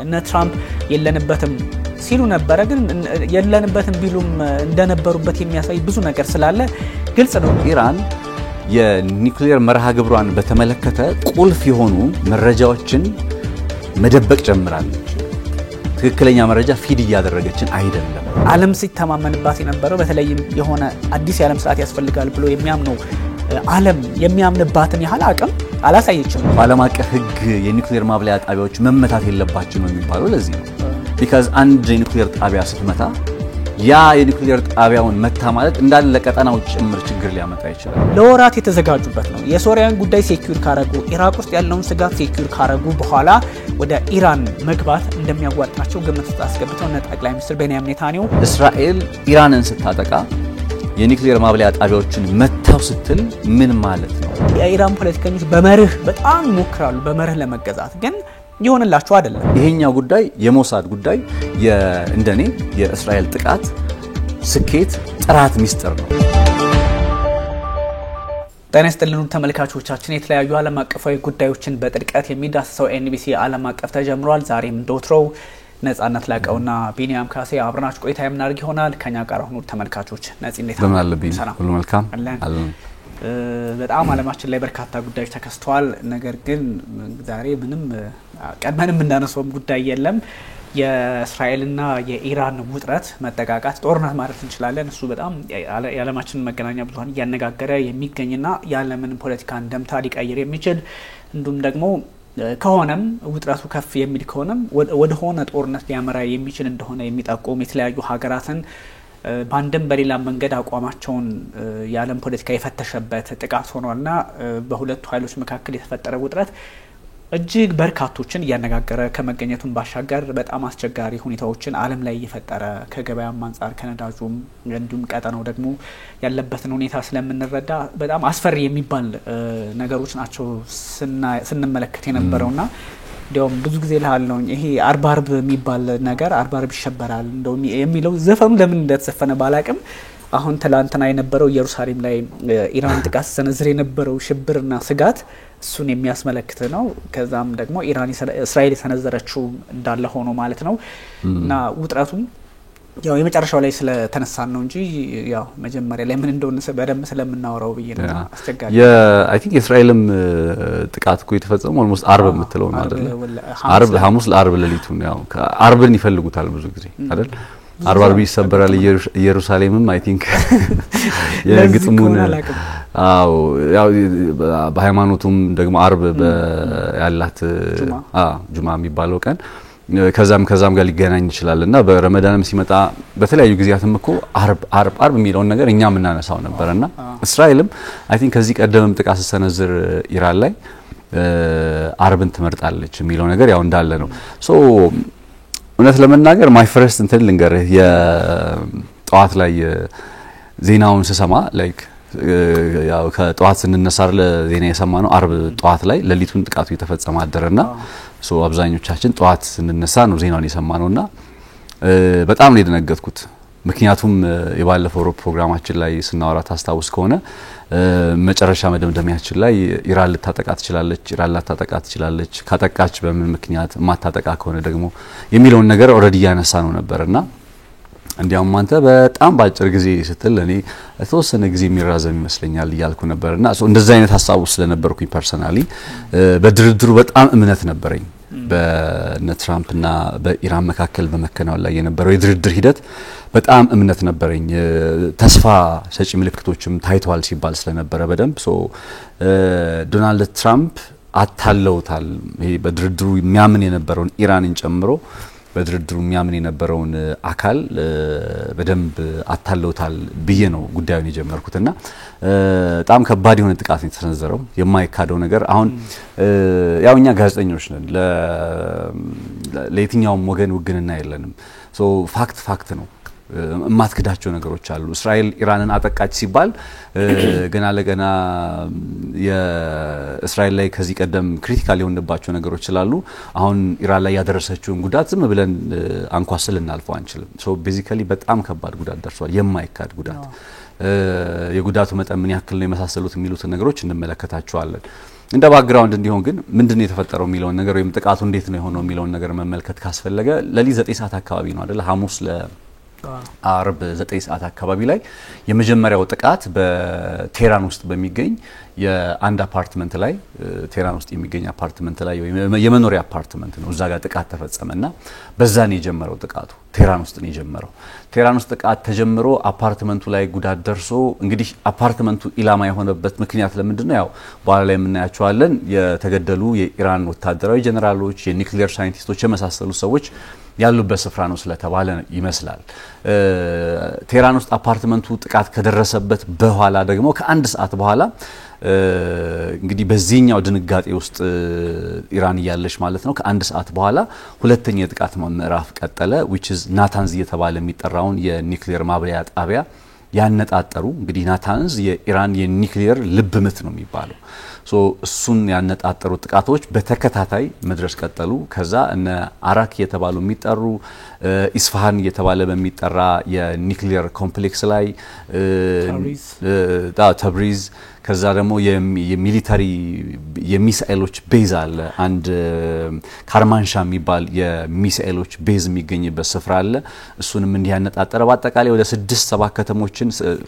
እነ ትራምፕ የለንበትም ሲሉ ነበር ግን የለንበትም ቢሉም እንደነበሩበት የሚያሳይ ብዙ ነገር ስላለ ግልጽ ነው ኢራን የኒውክሌር መርሃ ግብሯን በተመለከተ ቁልፍ የሆኑ መረጃዎችን መደበቅ ጀምራለች ትክክለኛ መረጃ ፊድ ያደረገችን አይደለም ዓለም ሲተማመንባት የነበረው በተለይም የሆነ አዲስ የዓለም ስርዓት ያስፈልጋል ብሎ የሚያምነው ዓለም የሚያምንባትን ያህል አቅም አላሳየችም ዓለም አቀፍ ህግ የኒውክሌር ማብለያ ጣቢያዎች መመታት የለባቸው ነው የሚባለው ለዚህ ነው because አንድ የኒውክሌር ጣቢያ ስትመታ ያ የኒውክሌር ጣቢያውን መታ ማለት እንዳለ ቀጠናው ጭምር ችግር ሊያመጣ ይችላል ለወራት የተዘጋጁበት ነው የሶሪያን ጉዳይ ሴኩር ካረጉ ኢራቅ ውስጥ ያለውን ስጋት ሴኩር ካረጉ በኋላ ወደ ኢራን መግባት እንደሚያዋጣቸው ግምት ውስጥ አስገብተው ጠቅላይ ሚኒስትር ቤንያሚን ኔታንያሁ እስራኤል ኢራንን ስታጠቃ የኒውክሌር ማብለያ ጣቢያዎችን መታው ስትል ምን ማለት ነው የኢራን ፖለቲከኞች በመርህ በጣም ይሞክራሉ በመርህ ለመገዛት ግን ይሆንላችሁ አይደለም ይሄኛው ጉዳይ የሞሳድ ጉዳይ እንደኔ የእስራኤል ጥቃት ስኬት ጥራት ሚስጥር ነው ጤና ይስጥልን ተመልካቾቻችን የተለያዩ ዓለም አቀፋዊ ጉዳዮችን በጥልቀት የሚዳስሰው ኤንቢሲ ዓለም አቀፍ ተጀምሯል ዛሬም ዶትሮው ነጻነት ላቀውና ቢኒያም ካሴ አብራናችሁ ቆይታ የምናደርግ ይሆናል ከኛ ጋር ሆኑ ተመልካቾች ነጽ እንዴት ሁሉ መልካም አለን በጣም ዓለማችን ላይ በርካታ ጉዳዮች ተከስተዋል ነገር ግን ዛሬ ምንም ቀድመንም እንዳነሳውም ጉዳይ የለም የእስራኤልና የኢራን ውጥረት መጠቃቃት ጦርነት ማለት እንችላለን እሱ በጣም የዓለማችን መገናኛ ብዙሃን ያነጋገረ የሚገኝና የዓለምን ፖለቲካ እንደምታ ሊቀይር የሚችል እንዱም ደግሞ ከሆነም ውጥረቱ ከፍ የሚል ከሆነም ወደ ሆነ ጦርነት ሊያመራ የሚችል እንደሆነ የሚጠቁም የተለያዩ ሀገራትን ባንደም በሌላ መንገድ አቋማቸውን የዓለም ፖለቲካ የፈተሸበት ጥቃት ሆኗልና በሁለቱ ኃይሎች መካከል የተፈጠረ ውጥረት እጅግ በርካቶችን ያነጋገረ ከመገኘቱን ባሻገር በጣም አስቸጋሪ ሁኔታዎችን ዓለም ላይ እየፈጠረ ከገበያም አንፃር ከነዳጁም እንዲሁም ቀጠናው ደግሞ ያለበትን ሁኔታ ስለምንረዳ በጣም አስፈሪ የሚባል ነገሮች ናቸው ስንመለከት የነበረውና ዲዮም ብዙ ጊዜ ለሃልነው ይሄ አርባርብ የሚባል ነገር አርባርብ ይሸበራል እንደው የሚለው ዘፈኑ ለምን እንደተዘፈነ ባላቅም አሁን ትላንትና የነበረው ኢየሩሳሌም ላይ ኢራን ጥቃት ሰነዝር የነበረው ሽብርና ስጋት እሱን የሚያስመለክት ነው ከዛም ደግሞ ኢራን እስራኤል የሰነዘረችው እንዳለ ሆኖ ማለት ነው እና ውጥረቱም ያው የመጨረሻው ላይ ስለተነሳን ነው እንጂ ያው መጀመሪያ ላይ ምን እንደሆነ በደንብ ስለምናወራው በየነና አስቸጋሪ አይ ቲንክ እስራኤልም ጥቃት እኮ የተፈጸመው ኦልሞስት አርብ የምትለው ነው አይደል አርብ ሐሙስ ለአርብ ሌሊቱን ያው አርብን ይፈልጉታል ብዙ ጊዜ አይደል አርብ ይሰበራል ኢየሩሳሌምም አይ ቲንክ የግጥሙን አው ያው በሃይማኖቱም ደግሞ አርብ ያላት ጁማ የሚባለው ቀን ከዛም ጋር ሊገናኝ ይችላልና በረመዳንም ሲመጣ በተለያዩ ጊዜያትም እኮ አርብ የሚለው ነገር እኛም እናነሳው ነበርና እስራኤልም አይ ቲንክ ከዚህ ቀደምም ጥቃት ሰነዝር ኢራን ላይ አርብን ትመርጣለች የሚለው ነገር ያው እንዳለ ነው ሶ እውነት ለመናገር ማይ ፈርስት እንትን ልንገርህ የጧት ላይ ዜናውን ስሰማ ላይክ ያው ከጧት ስንነሳር ለዜና የሰማነው አርብ ጧት ላይ ለሊቱን ጥቃቱ የተፈጸመ አደረና ሶ አብዛኞቻችን ጧት ስንነሳ ነው ዜናውን የሰማነውና በጣም ነው የደነገጥኩት ምክንያቱም የባለፈው ፕሮግራማችን ላይ ስናወራ ታስታውስ ከሆነ መጨረሻ መደምደሚያችን ላይ ኢራን ልታጠቃ ትችላለች ካጠቃች በምን ምክንያት ማታጠቃ ከሆነ ደግሞ የሚለውን ነገር ኦሬዲ ያነሳ ነው ነበርና እንዲያውም አንተ በጣም ባጭር ጊዜ ስትል እኔ ተወሰነ ጊዜ የሚራዘም ይመስለኛል ይያልኩ ነበርና ሶ እንደዛ አይነት ሐሳብ ውስጥ ስለነበርኩኝ ፐርሰናሊ በድርድሩ በጣም እምነት ነበረኝ በትራምፕና በኢራን መካከል በመከናወን ላይ የነበረው የድርድር ሂደት በጣም እምነት ነበረኝ ተስፋ ሰጪ ምልክቶችም ታይተዋል ሲባል ስለነበረ በደንብ ሶ ዶናልድ ትራምፕ አታለውታል ይሄ በድርድሩ የሚያምን የነበረውን ኢራንን ጨምሮ በድርድሩ የሚያምን የነበረውን አካል በደንብ አታለውታል ብዬ ነው ጉዳዩን የጀመርኩትና በጣም ከባድ የሆነ ጥቃት ነው የተሰነዘረው የማይካደው ነገር አሁን ያውኛ ጋዜጠኞች ነን ለየትኛውም ወገን ውግንና የለንም ሶ ፋክት ነው ማትከዳቸው ነገሮች አሉ እስራኤል ኢራንን አጠቃች ሲባል ገና ለገና የእስራኤል ላይ ከዚህ ቀደም ክሪቲካል የሆነባቸው ነገሮች ስላሉ አሁን ኢራን ላይ ያደረሰችውን ጉዳት ዝም ብለን አንኳስል እናልፈው አንችልም ሶ ቤዚካሊ በጣም ከባድ ጉዳት ደርሷል የማይካድ ጉዳት የጉዳቱ መጠን ምን ያክል ነው የመሳሰሉት የሚሉት ነገሮች እንመለከታቸዋለን እንደ ባክግራውንድ እንዲሆን ግን ምንድነው የተፈጠረው የሚለውን ነገር ወይም ጥቃቱ እንዴት ነው የሆነው የሚለውን ነገር መመልከት ካስፈለገ ለሊት 9 ሰዓት አካባቢ ነው አይደል ሐሙስ ለአርብ 9 ሰዓት አካባቢ ላይ የመጀመሪያው ጥቃት በቴህራን ውስጥ በሚገኝ የአንድ አፓርትመንት ላይ ቴህራን ውስጥ የሚገኝ አፓርትመንት ላይ የመኖሪያ አፓርትመንት ነው እዛ ጋር ጥቃት ተፈጸመና በዛ ነው የጀመረው ጥቃቱ ቴህራን ውስጥ ነው የጀመረው ቴህራን ውስጥ ጥቃት ተጀምሮ አፓርትመንቱ ላይ ጉዳት ደርሶ እንግዲህ አፓርትመንቱ ኢላማ የሆነበት ምክንያት ለምንድነው ያው በኋላ ላይ የምናያቸዋለን የተገደሉ የኢራን ወታደራዊ ጀነራሎች የኒውክሊየር ሳይንቲስቶች የመሳሰሉ ሰዎች ያሉበት ስፍራ ነው ስለተባለ ይመስላል ቴህራን ውስጥ አፓርትመንቱ ጥቃት ከደረሰበት በኋላ ደግሞ ከአንድ ሰዓት በኋላ እንግዲህ በዚህኛው ድንጋጤ ውስጥ ኢራን ያለች ማለት ነው ከአንድ ሰዓት በኋላ ሁለተኛ የጥቃት ምዕራፍ ቀጠለ which is ናታንዝ እየተባለ የሚጠራውን የኒውክሊየር ማብሪያ ጣቢያ ያነጣጠሩ እንግዲህ ናታንዝ የኢራን የኒውክሊየር ልብ ምት ነው የሚባለው ሶ እሱን ያነጣጠሩ ጥቃቶች በተከታታይ መድረስ ቀጠሉ ከዛ እነ አራክ እየተባሉ የሚጠሩ ኢስፋሃን እየተባለ በሚጠራ የኒውክሊየር ኮምፕሌክስ ላይ ተብሪዝ ከዛ ደግሞ የሚሊታሪ የሚሳኤሎች ቤዝ አለ አንድ ካርማንሻ የሚባል የሚሳኤሎች ቤዝ የሚገኝበት ስፍራ አለ እሱንም እንዲያነጣጠረ በአጠቃላይ ወደ 6-7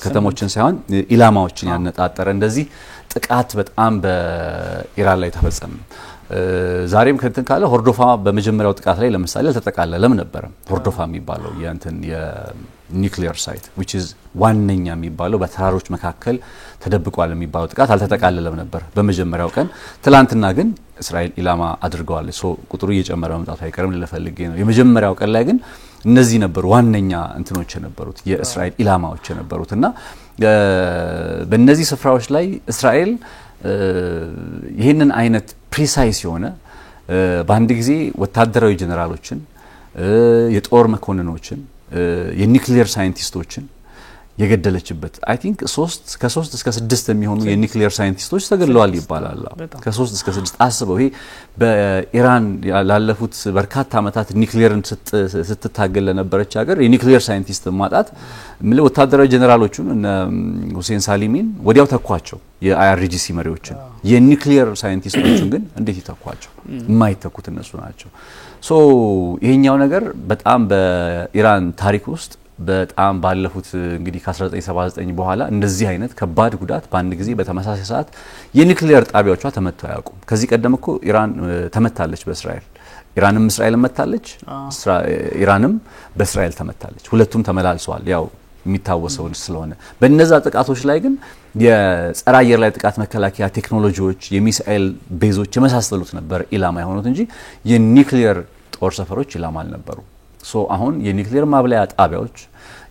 ከተሞችን ሳይሆን ኢላማዎችን ያነጣጠረ እንደዚህ ጥቃት በጣም በኢራን ላይ ተፈጸመ ዛሬም ከንትን ካለ ሆርዶፋ በመጀመሪያው ጥቃት ላይ ለምሳሌ አልተጠቃለለም ነበር ሆርዶፋ የሚባለው የእንትን የኒውክሊየር ሳይት which is ዋነኛ የሚባለው በተራሮች መካከል ተደብቋል የሚባለው ጥቃት አልተጠቃለለም ነበር በመጀመሪያው ቀን ትላንትና ግን እስራኤል ኢላማ አድርገዋለች ሶ ቁጥሩ እየጨመረ መምጣቱ አይቀርም ለፈልጌ ነው የመጀመሪያው ቀን ላይ ግን እነዚህ ነበሩ ዋነኛ እንትኖች የነበሩት የእስራኤል ኢላማዎች የነበሩትና በእነዚህ ስፍራዎች ላይ እስራኤል ይሄንን አይነት ፕሪሳይስ የሆነ በአንድ ጊዜ ወታደራዊ ጀነራሎችን የጦር መኮንኖችን የኒውክሊየር ሳይንቲስቶችን የገደለችበት አይ ቲንክ ከ3 እስከ 6 የሚሆኑ የኒውክሊየር ሳይንቲስቶች ተገድለዋል ይባላል ከ3 እስከ 6 አስበው ይሄ በኢራን ያላለፉት በርካታ አመታት ኒውክሊየርን ስትታገል ለነበረች ሀገር የኒውክሊየር ሳይንቲስት ማጣት ወታደራዊ ጀነራሎቹን እነ ሁሴን ሳሊሚን ወዲያው ተኳቸው የአይአርጂሲ መሪዎችን የኒውክሊየር ሳይንቲስቶችን ግን እንዴት ይተኳቸው የማይተኩት እነሱ ናቸው ሶ ይሄኛው ነገር በጣም በኢራን ታሪክ ውስጥ በጣም ባለፉት እንግዲህ ከ1979 በኋላ እንደዚህ አይነት ከባድ ጉዳት በአንድ ጊዜ በተመሳሳይ ሰዓት የኒውክሊየር ጣቢያዎቿ ተመተው ያውቁም ከዚህ ቀደም እኮ ኢራን ተመታለች በእስራኤል ኢራንም እስራኤልን መታለች ኢራንም በእስራኤል ተመታለች ሁለቱም ተመላልሰዋል ያው የሚታወሰው ስለሆነ በእነዛ ጥቃቶች ላይ ግን የጸረ አየር ላይ ጥቃት መከላከያ ቴክኖሎጂዎች የሚሳኤል ቤዞች የመሳሰሉት ነበር ኢላማ የሆኑት እንጂ የኒውክሊየር ጦር ሰፈሮች ኢላማ አልነበሩ ሶ አሁን የኒውክሊየር ማብላያ ጣቢያዎች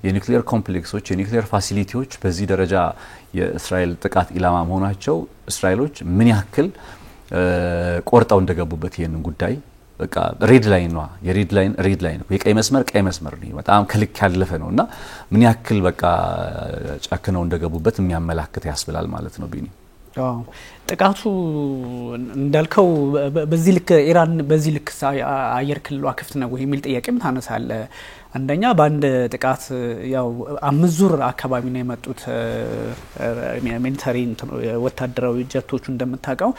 የኒውክሊየር ኮምፕሌክሶች የኒውክሊየር ፋሲሊቲዎች በዚህ ደረጃ የእስራኤል ጥቃት ኢላማ መሆናቸው እስራኤሎች ምን ያክል ቆርጣው እንደገቡበት ይሄንን ጉዳይ በቃ ሬድ ላይን ነው የሬድ ላይን የቀይ መስመር ነው በጣም ከልክ ያለፈ ነውና ምን ያክል በቃ ጫክነው እንደገቡበት የሚያመላክት ያስብላል ማለት ነው ቢኒ ጥቃቱ እንዳልከው በዚህ ልክ ኢራን በዚህ ልክ አየር ክልሏ ክፍት ነው ወይ የሚል ጥያቄም ታነሳለ አንደኛ በአንድ ጥቃት ያው 5 ዙር አካባቢ ነው የመጡት ሚሊተሪ ወታደራዊ ጀቶቹ እንደምታውቀው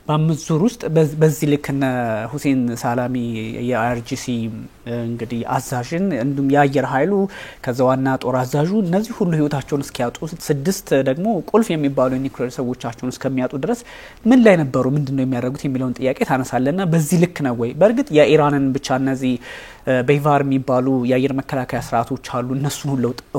በ5 ዙር ውስጥ በዚህ ልክ እነ ሁሴን ሳላሚ የአርጂሲ እንግዲህ አዛዥን እንዱም የአየር ኃይሉ ከዛዋና ጦር አዛዡ እነዚህ ሁሉ ህይወታቸውን እስኪያጡ 6 ደግሞ ቁልፍ የሚባሉ ኒውክሌር ሰዎቻቸውን እስከሚያጡ ድረስ ምን ላይ ነበሩ ምንድነው የሚያደርጉት የሚለውን ጥያቄ ታነሳለና በዚህ ልክ ነው ወይ በርግጥ የኢራንን ብቻ እነዚህ በይቫር የሚባሉ የአየር መከላከያ ስርዓቶች አሉ እነሱን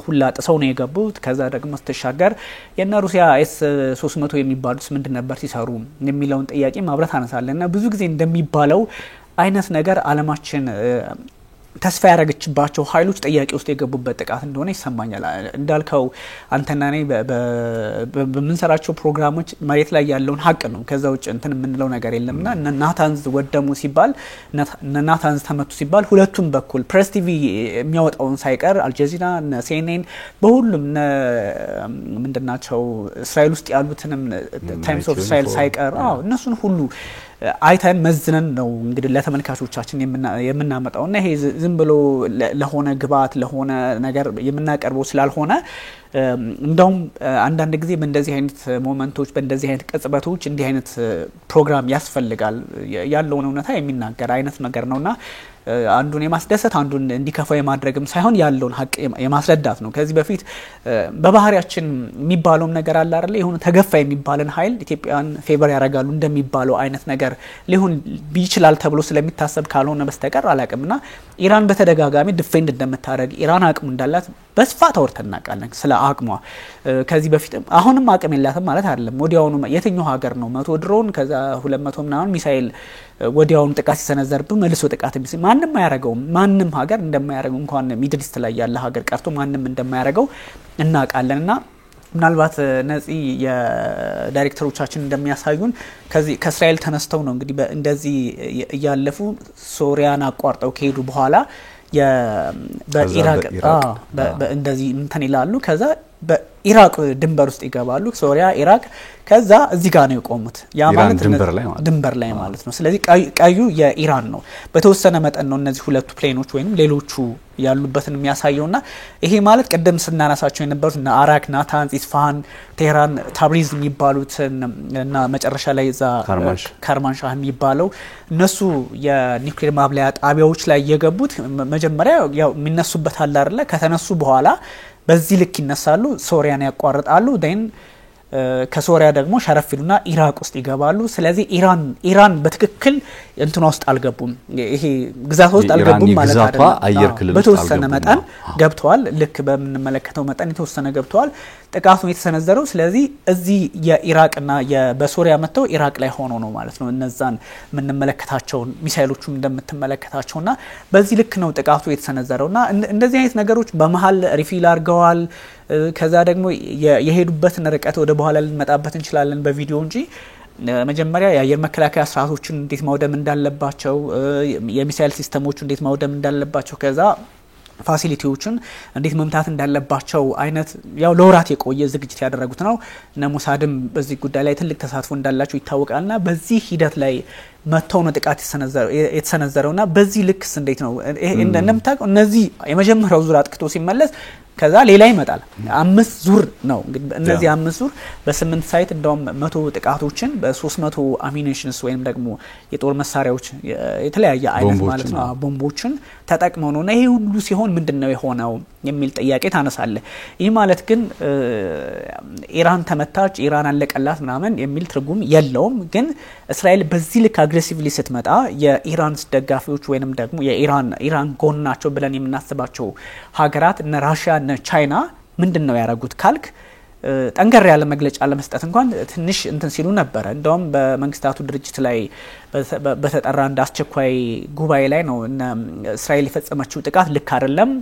ሁላ ጥሰው ነው የገቡት ከዛ ደግሞ ተሻገር የና ሩሲያ ኤስ300 የሚባሉት ምንድን ነበር ሲሰሩ የሚለውን ጥያቄ ማብራት አነሳለና ብዙ ጊዜ እንደሚባለው አይነት ነገር አለማችን ተስፋ ያረጋችባቸው ኃይሎች ጥያቄ ውስጥ የገቡበት ጥቃት እንደሆነ ይሰማኛል እንዳልከው አንተና እኔ በመንሰራቸው ፕሮግራሞች መሬት ላይ ያለውን ሀቅ ነው ከዛ ውጭ እንትን የምንለው ነገር የለምና ናታንዝ ወደሙ ሲባል ናታንዝ ተመቱ ሲባል ሁለቱም በኩል ፕሬስ ቲቪ የሚያወጣውን ሳይቀር አልጀዚራ ሲኤንኤን በሁሉም ምንድናቸው እስራኤል ውስጥ ያሉትንም ታይምስ ኦፍ እስራኤል ሳይቀር እነሱን ሁሉ አይተን መዝነን ነው እንግዲህ ለተመልካቾቻችን የምናመጣውና ይሄ ዝም ብሎ ለሆነ ግባት ለሆነ ነገር የምናቀርበው ስላልሆነ እንደውም አንዳንድ ጊዜ በእንደዚህ አይነት ሞመንቶች በእንደዚህ አይነት ቅጽበቶች እንዲህ አይነት ፕሮግራም ያስፈልጋል ያለውን እውነታ የሚናገር አይነት ነገር ነውና አንዱን የማስደሰት አንዱን እንዲከፋው የማድረግም ሳይሆን ያለውን ሀቅ የማስረዳት ነው ከዚህ በፊት በባህሪያችን የሚባለው ነገር አለ አይደል ይሁን ተገፋ የሚባልን ኃይል ኢትዮጵያን ፌቨር ያረጋሉ እንደሚባለው አይነት ነገር ሊሆን ቢችላል ተብሎ ስለሚታሰብ ካልሆነ በስተቀር አላቅምና ኢራን በተደጋጋሚ ዲፌንድ እንደምታረግ ኢራን አቅሙ እንዳላት በስፋት አወርተናቃለን ስለ አቅሟ ከዚህ በፊት አሁንም አቅም የላትም ማለት አይደለም ወዲያውኑ የትኛው ሀገር ነው 100 ድሮን ከዛ 200 ምናምን ሚሳኤል ወዲያውኑ ጥቃት ሲሰነዘርብን መልሶ ጥቃት ቢስ ማንንም አያረጋው ማንንም ሀገር እንደማያረጋው እንኳን ሚድል ኢስት ላይ ያለ ሀገር ቀርቶ ማንንም እንደማያረጋው እናቃለንና ምናልባት ነፂ የዳይሬክተሮቻችን እንደሚያሳዩን ከእስራኤል ተነስተው ነው እንግዲህ እንደዚህ ያለፉ ሶሪያን አቋርጠው ከሄዱ በኋላ በኢራቅ እንደዚህ እንትን ይላሉ ከዛ በኢራቅ ድንበር ውስጥ ይገባሉ ሶሪያ ኢራቅ ከዛ እዚህ ጋር ነው የቆሙት ያ ማለት ድንበር ላይ ማለት ነው ስለዚህ ቀዩ የኢራን ነው በተወሰነ መጠን ነው እነዚህ ሁለቱ ፕሌኖች ወይንም ሌሎቹ ያሉበትን የሚያሳየውና ይሄ ማለት ቀደም ስናናሳቸው የነበሩት እና አራክ ናታንዝ ኢስፋሃን ቴህራን ታብሪዝ የሚባሉት እና መጨረሻ ላይ እዛ ካርማንሻህ የሚባለው እነሱ የኒውክሌር ማብለያ ጣቢያዎች ላይ የገቡት መጀመሪያ ያው የሚነሱበት አለ አይደለ ከተነሱ በኋላ በዚህ ልክ ይነሳሉ ሶሪያን ያቋርጣሉ then ከሶሪያ ደግሞ ሸረፍሉና ኢራቅ ውስጥ ይገባሉ ስለዚህ ኢራን በትክክል እንትኗ ውስጥ አልገቡም ይሄ ግዛት ውስጥ አልገቡም ማለት አይደለም በተወሰነ መጠን ገብተዋል ልክ በመንመለከተው መጠን የተወሰነ ገብተዋል ጥቃቱ የተሰነዘረው ስለዚህ እዚህ የኢራቅና በሶሪያ መተው ኢራቅ ላይ ሆኖ ነው ማለት ነው እነዛን ምንመለከታቸው ሚሳኤሎቹም እንደምትመለከታቸውና በዚህ ልክ ነው ጥቃቱ የተሰነዘረውና እንደዚህ አይነት ነገሮች በመሃል ሪፊል አርገዋል ከዛ ደግሞ የሄዱበትን ርቀት ወደ በኋላ ልንመጣበት እንችላለን በቪዲዮ እንጂ መጀመሪያ የአየር መከላከያ ስርዓቶችን እንዴት ማውደም እንዳለባቸው የሚሳኤል ሲስተሞች እንዴት ማውደም እንዳለባቸው ከዛ ፋሲሊቲዎችን እንዴት መምታት እንዳለባቸው አይነት ያው ለወራት የቆየ ዝግጅት ያደረጉት ነው ነሙሳድም በዚህ ጉዳይ ላይ ትልቅ ተሳትፎ እንዳላቸው ይታወቃልና በዚህ ሂደት ላይ መተው ነው ጥቃት የተሰነዘረውና በዚህ ልክስ እንዴት ነው እንደምታውቀው እነዚህ የመጀመሪያው ዙር አጥቅቶ ሲመለስ ከዛ ሌላ ይመጣል 5 ዙር ነው እንግዲህ እነዚህ 5 ዙር በ8 ሳይት እንደውም 100 ጥቃቶችን በ300 አሚኒሽንስ ወይም ደግሞ የጦር መሳሪያዎች የተለያየ አይነት ማለት ነው ቦምቦችን ተጠቅመው ነው ይሄ ሁሉ ሲሆን ምንድነው የሆነው የሚል ጥያቄ ታነሳለ ይሄ ማለት ግን ኢራን ተመታች ኢራን አለቀላት ምናምን የሚል ትርጉም የለውም ግን እስራኤል በዚህ ልክ አግሬሲቭሊ ስትመጣ የኢራን ደጋፊዎች ወይንም ደግሞ ኢራን ጎን ናቸው ብለን የምናስባቸው ሀገራት እነ ራሺያ እነ ቻይና ምንድነው ያረጉት ካልክ ጠንከር ያለ መግለጫ ለመስጠት እንኳን ትንሽ እንትን ሲሉ ነበር እንደውም በመንግስታቱ ድርጅት ላይ በተጠራ እንዳስቸኳይ ጉባኤ ላይ ነው እስራኤል የፈጸመችው ጥቃት ልክ አይደለም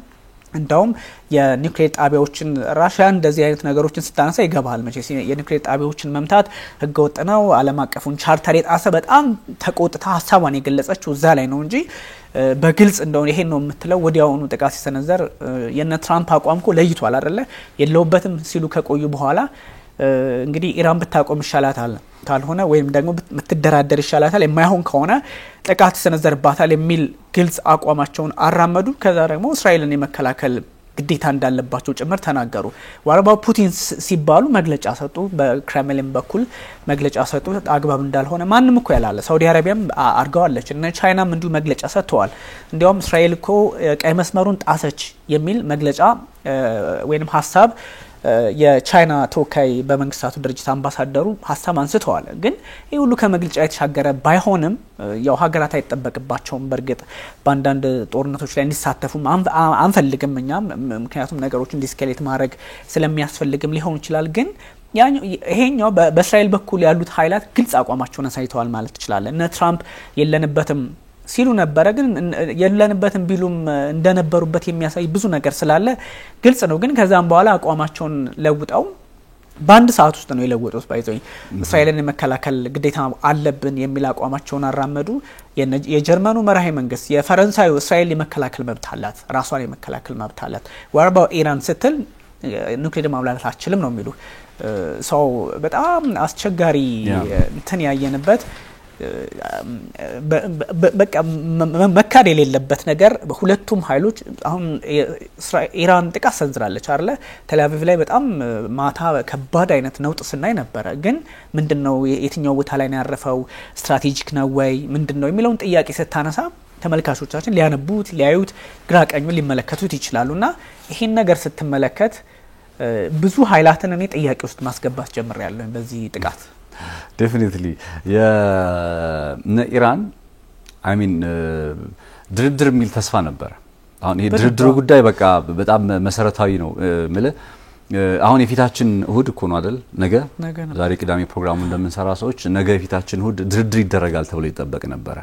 እንደውም የኒውክሌር ጣቢያዎችን ራሺያ እንደዚህ አይነት ነገሮችን ስታነሳ ይገባል መቼስ የኒውክሌር ጣቢያዎችን መምታት ህገወጥ ነው ዓለም አቀፉን ቻርተር የጣሰ በጣም ተቆጥታ ሐሳቧን የገለጸችው እዛ ላይ ነው እንጂ በግልጽ እንደው ይሄን ነው የምትለው ወዲያውኑ ጥቃት ሲሰነዘር የነ ትራምፕ አቋምኮ ለይቷል አይደለ የለውበትም ሲሉ ከቆዩ በኋላ እንግዲህ ኢራን ብታቆም ይሻላታል ካልሆነ ወይም ደግሞ ምትደራደር ይሻላታል የማይሆን ከሆነ ጥቃት ሰነዘርባታል የሚል ግልጽ አቋማቸውን አራመዱ ከዛ ደግሞ እስራኤልን የመከላከል ግዴታ እንዳለባቸው ጭምር ተናገሩ ዋርባው ፑቲን ሲባሉ መግለጫ ሰጡ በክሬምሊን በኩል መግለጫ ሰጡ አግባብ እንዳልሆነ ማንንም እኮ ያላለ ሳውዲ አረቢያም አርጋዋለች እና ቻይናም እንዲሁ መግለጫ ሰጥተዋል እንዲያውም እስራኤል እኮ ቀይ መስመሩን ጣሰች የሚል መግለጫ ወይንም ሐሳብ የቻይና ተወካይ በመንግስታቱ ድርጅት አምባሳደሩ ሐሳብ አንስተዋል ግን ይሄ ሁሉ ከመግለጫ የተሻገረ ባይሆንም ያው ሀገራት አይተበቅባቸውም በርግጥ ባንዳንድ ጦርነቶች ላይ እንዲሳተፉም አንፈልግም እኛም ምክንያቱም ነገሮችን ዲስኬሌት ማድረግ ስለሚያስፈልግም ሊሆን ይችላል ግን ይሄኛው በእስራኤል በኩል ያሉት ኃይላት ግልጽ አቋማቸውን አሳይተዋል ማለት ይችላል እነ ትራምፕ የለንበትም ሲሉ ነበር ግን የለንበትም ቢሉም እንደነበሩበት የሚያሳይ ብዙ ነገር ስላለ ግልጽ ነው ግን ከዛም በኋላ አቋማቸውን ለውጠው በአንድ ሰዓት ውስጥ ነው የለወጡት ባይዘኝ እስራኤልን የመከላከል ግዴታ አለብን የሚል አቋማቸውን አራመዱ የጀርመኑ መራሄ መንግስት የፈረንሳዩ እስራኤል የመከላከል መብት አላት ራሷን የመከላከል መብት አላት ዋርባው ኢራን ስትል ኑክሌር ማብላላት አችልም ነው የሚሉ ሰው በጣም አስቸጋሪ እንትን ያየንበት በቃ መካድ የሌለበት ነገር ሁለቱም ኃይሎች አሁን ኢራን ጥቃት ሰንዝራለች አይደለ ቴልአቪቭ ላይ በጣም ማታ ከባድ አይነት ነውጥ ስናይ ነበር ግን ምንድነው የትኛው ቦታ ላይ ነው ያረፈው ስትራቴጂክ ነው ወይ ምንድነው የሚለውን ጥያቄ ስታነሳ ተመልካቾቻችን ሊያነቡት ሊያዩት ግራ ቀኙን ሊመለከቱት ይችላሉና ይሄን ነገር ስትመለከት ብዙ ኃይላትን እኔ ጥያቄ ውስጥ ማስገባት ጀምሬያለሁ በዚህ ጥቃት ዴፊኒትሊ የኢራን አይ ሚን ድርድር የሚል ተስፋ ነበር አሁን ይሄ ድርድሩ ጉዳይ በቃ በጣም መሰረታዊ ነው ማለት አሁን የፊታችን እሁድ እኮ ነው አይደል ነገ ዛሬ ቅዳሜ ፕሮግራሙ እንደምንሰራ ሰዎች ነገ የፊታችን እሁድ ድርድር ይደረጋል ተብሎ ይጠበቅ ነበር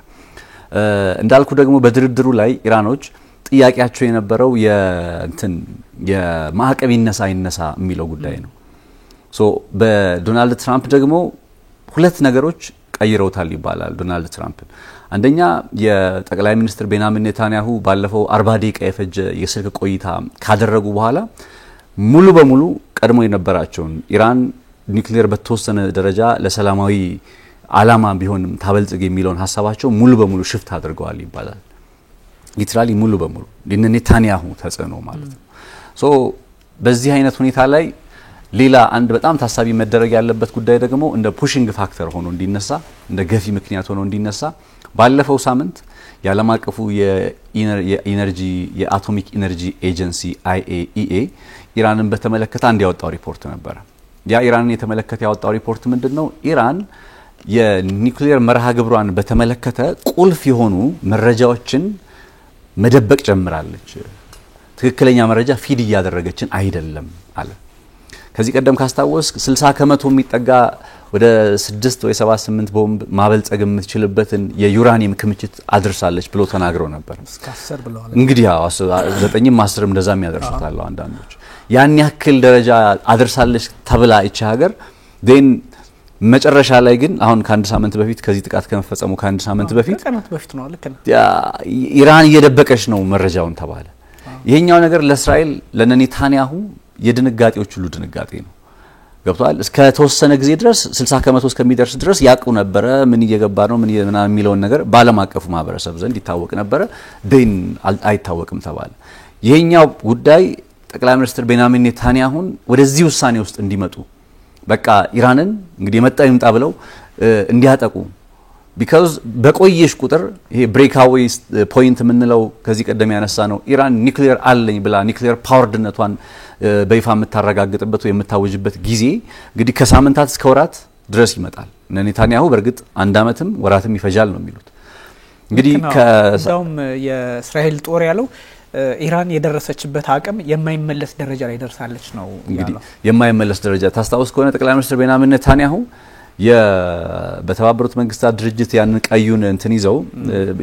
እንዳልኩ ደግሞ በድርድሩ ላይ ኢራኖች ጥያቄያቸው የነበረው የማዕቀብ ይነሳ የሚለው ጉዳይ ነው ሶ በዶናልድ ትራምፕ ደግሞ ሁለት ነገሮች ቀይረውታል ይባላል ዶናልድ ትራምፕ አንደኛ የጠቅላይ ሚኒስትር ቤንያሚን ኔታንያሁ ባለፈው 40 ደቂቃ የፈጀ የስልክ ቆይታ ካደረጉ በኋላ ሙሉ በሙሉ ቀድሞ የነበራቸውን ኢራን ኒውክሊየር በተወሰነ ደረጃ ለሰላማዊ አላማ ቢሆንም ታበልጽግ የሚለውን ሐሳባቸው ሙሉ በሙሉ ሽፍት አድርገዋል ይባላል ሊትራሊ ሙሉ በሙሉ ኔታንያሁ ተጽዕኖ ማለት ነው ሶ በዚህ አይነት ሁኔታ ላይ ሌላ አንድ በጣም ታሳቢ መደረግ ያለበት ጉዳይ ደግሞ እንደ ፑሽንግ ፋክተር ሆኖ እንዲነሳ እንደ ገፊ ምክንያት ሆኖ እንዲነሳ ባለፈው ሳምንት የዓለም አቀፉ የኢነርጂ የአቶሚክ ኢነርጂ ኤጀንሲ IAEA ኢራንን በተመለከተ አንድ ያወጣው ሪፖርት ነበር ያ ኢራንን የተመለከተ ያወጣው ሪፖርት ምንድነው ኢራን የኒውክሊየር መርሃ ግብሯን በተመለከተ ቁልፍ የሆኑ መረጃዎችን መደበቅ ጀምራለች ትክክለኛ መረጃ ፊድ ያደረገችን አይደለም አለ ከዚህ ቀደም ካስታወስ 60% የሚጠጋ ወደ 6 ወይ 7-8 ቦምብ ማበልጸግ የምትችልበትን የዩራኒየም ክምችት አድርሳለች ብሎ ተናግረው ነበር እስከ 10 ብለዋል እንግዲህ 9ም 10ም እንደዛም ያደርሱታል አንዳንዶች ያን ያክል ደረጃ አድርሳለች ተብላ እቺ ሀገር ዴን መጨረሻ ላይ ግን አሁን ከአንድ ሳምንት በፊት ከዚህ ጥቃት ከመፈጸሙ ከአንድ ሳምንት በፊት ነው ልክ ነው ኢራን እየደበቀች ነው መረጃውን ተባለ ይሄኛው ነገር ለእስራኤል ለኔታንያሁ የድንጋጤዎች ሁሉ ድንጋጤ ነው ገብቷል እስከ ተወሰነ ጊዜ ድረስ 60% እስከሚደርስ ድረስ ያቁ ነበር ምን እየገባ ነው ምን የሚለውን ነገር ባለም አቀፉ ማህበረሰብ ዘንድ ይታወቅ ነበር ዴን አይታወቅም ተባለ ይሄኛው ጉዳይ ጠቅላይ ሚኒስትር ቤንያሚን ኔታንያሁን ወደዚህ ውሳኔ ውስጥ እንዲመጡ በቃ ኢራንን እንግዲህ መጣ ይምጣ ብለው እንዲያጠቁ because በቆየሽ ቁጥር ይሄ ብሬክአዌይ ፖይንት ምንለው ከዚህ ቀደም ያነሳ ነው ኢራን ኒውክሊየር አለኝ ብላ ኒውክሊየር ፓወርድነቷን በይፋ የምታረጋግጥበት ወይ የምታወጅበት ጊዜ እንግዲህ ከሳምንታት እስከ ወራት ድረስ ይመጣል ኔታንያሁ በርግጥ አንድ አመትም ወራትም ይፈጃል ነው የሚሉት እንግዲህ ከዛውም የእስራኤል ጦር ያለው ኢራን የደረሰችበት አቅም የማይመለስ ደረጃ ላይ ደርሳለች ነው እንግዲህ የማይመለስ ደረጃ ታስታውስ ከሆነ ጠቅላይ ሚኒስትር ቤንያሚን ኔታንያሁ በተባበሩት መንግስታት ድርጅት ያንን ቀዩን እንትን ይዘው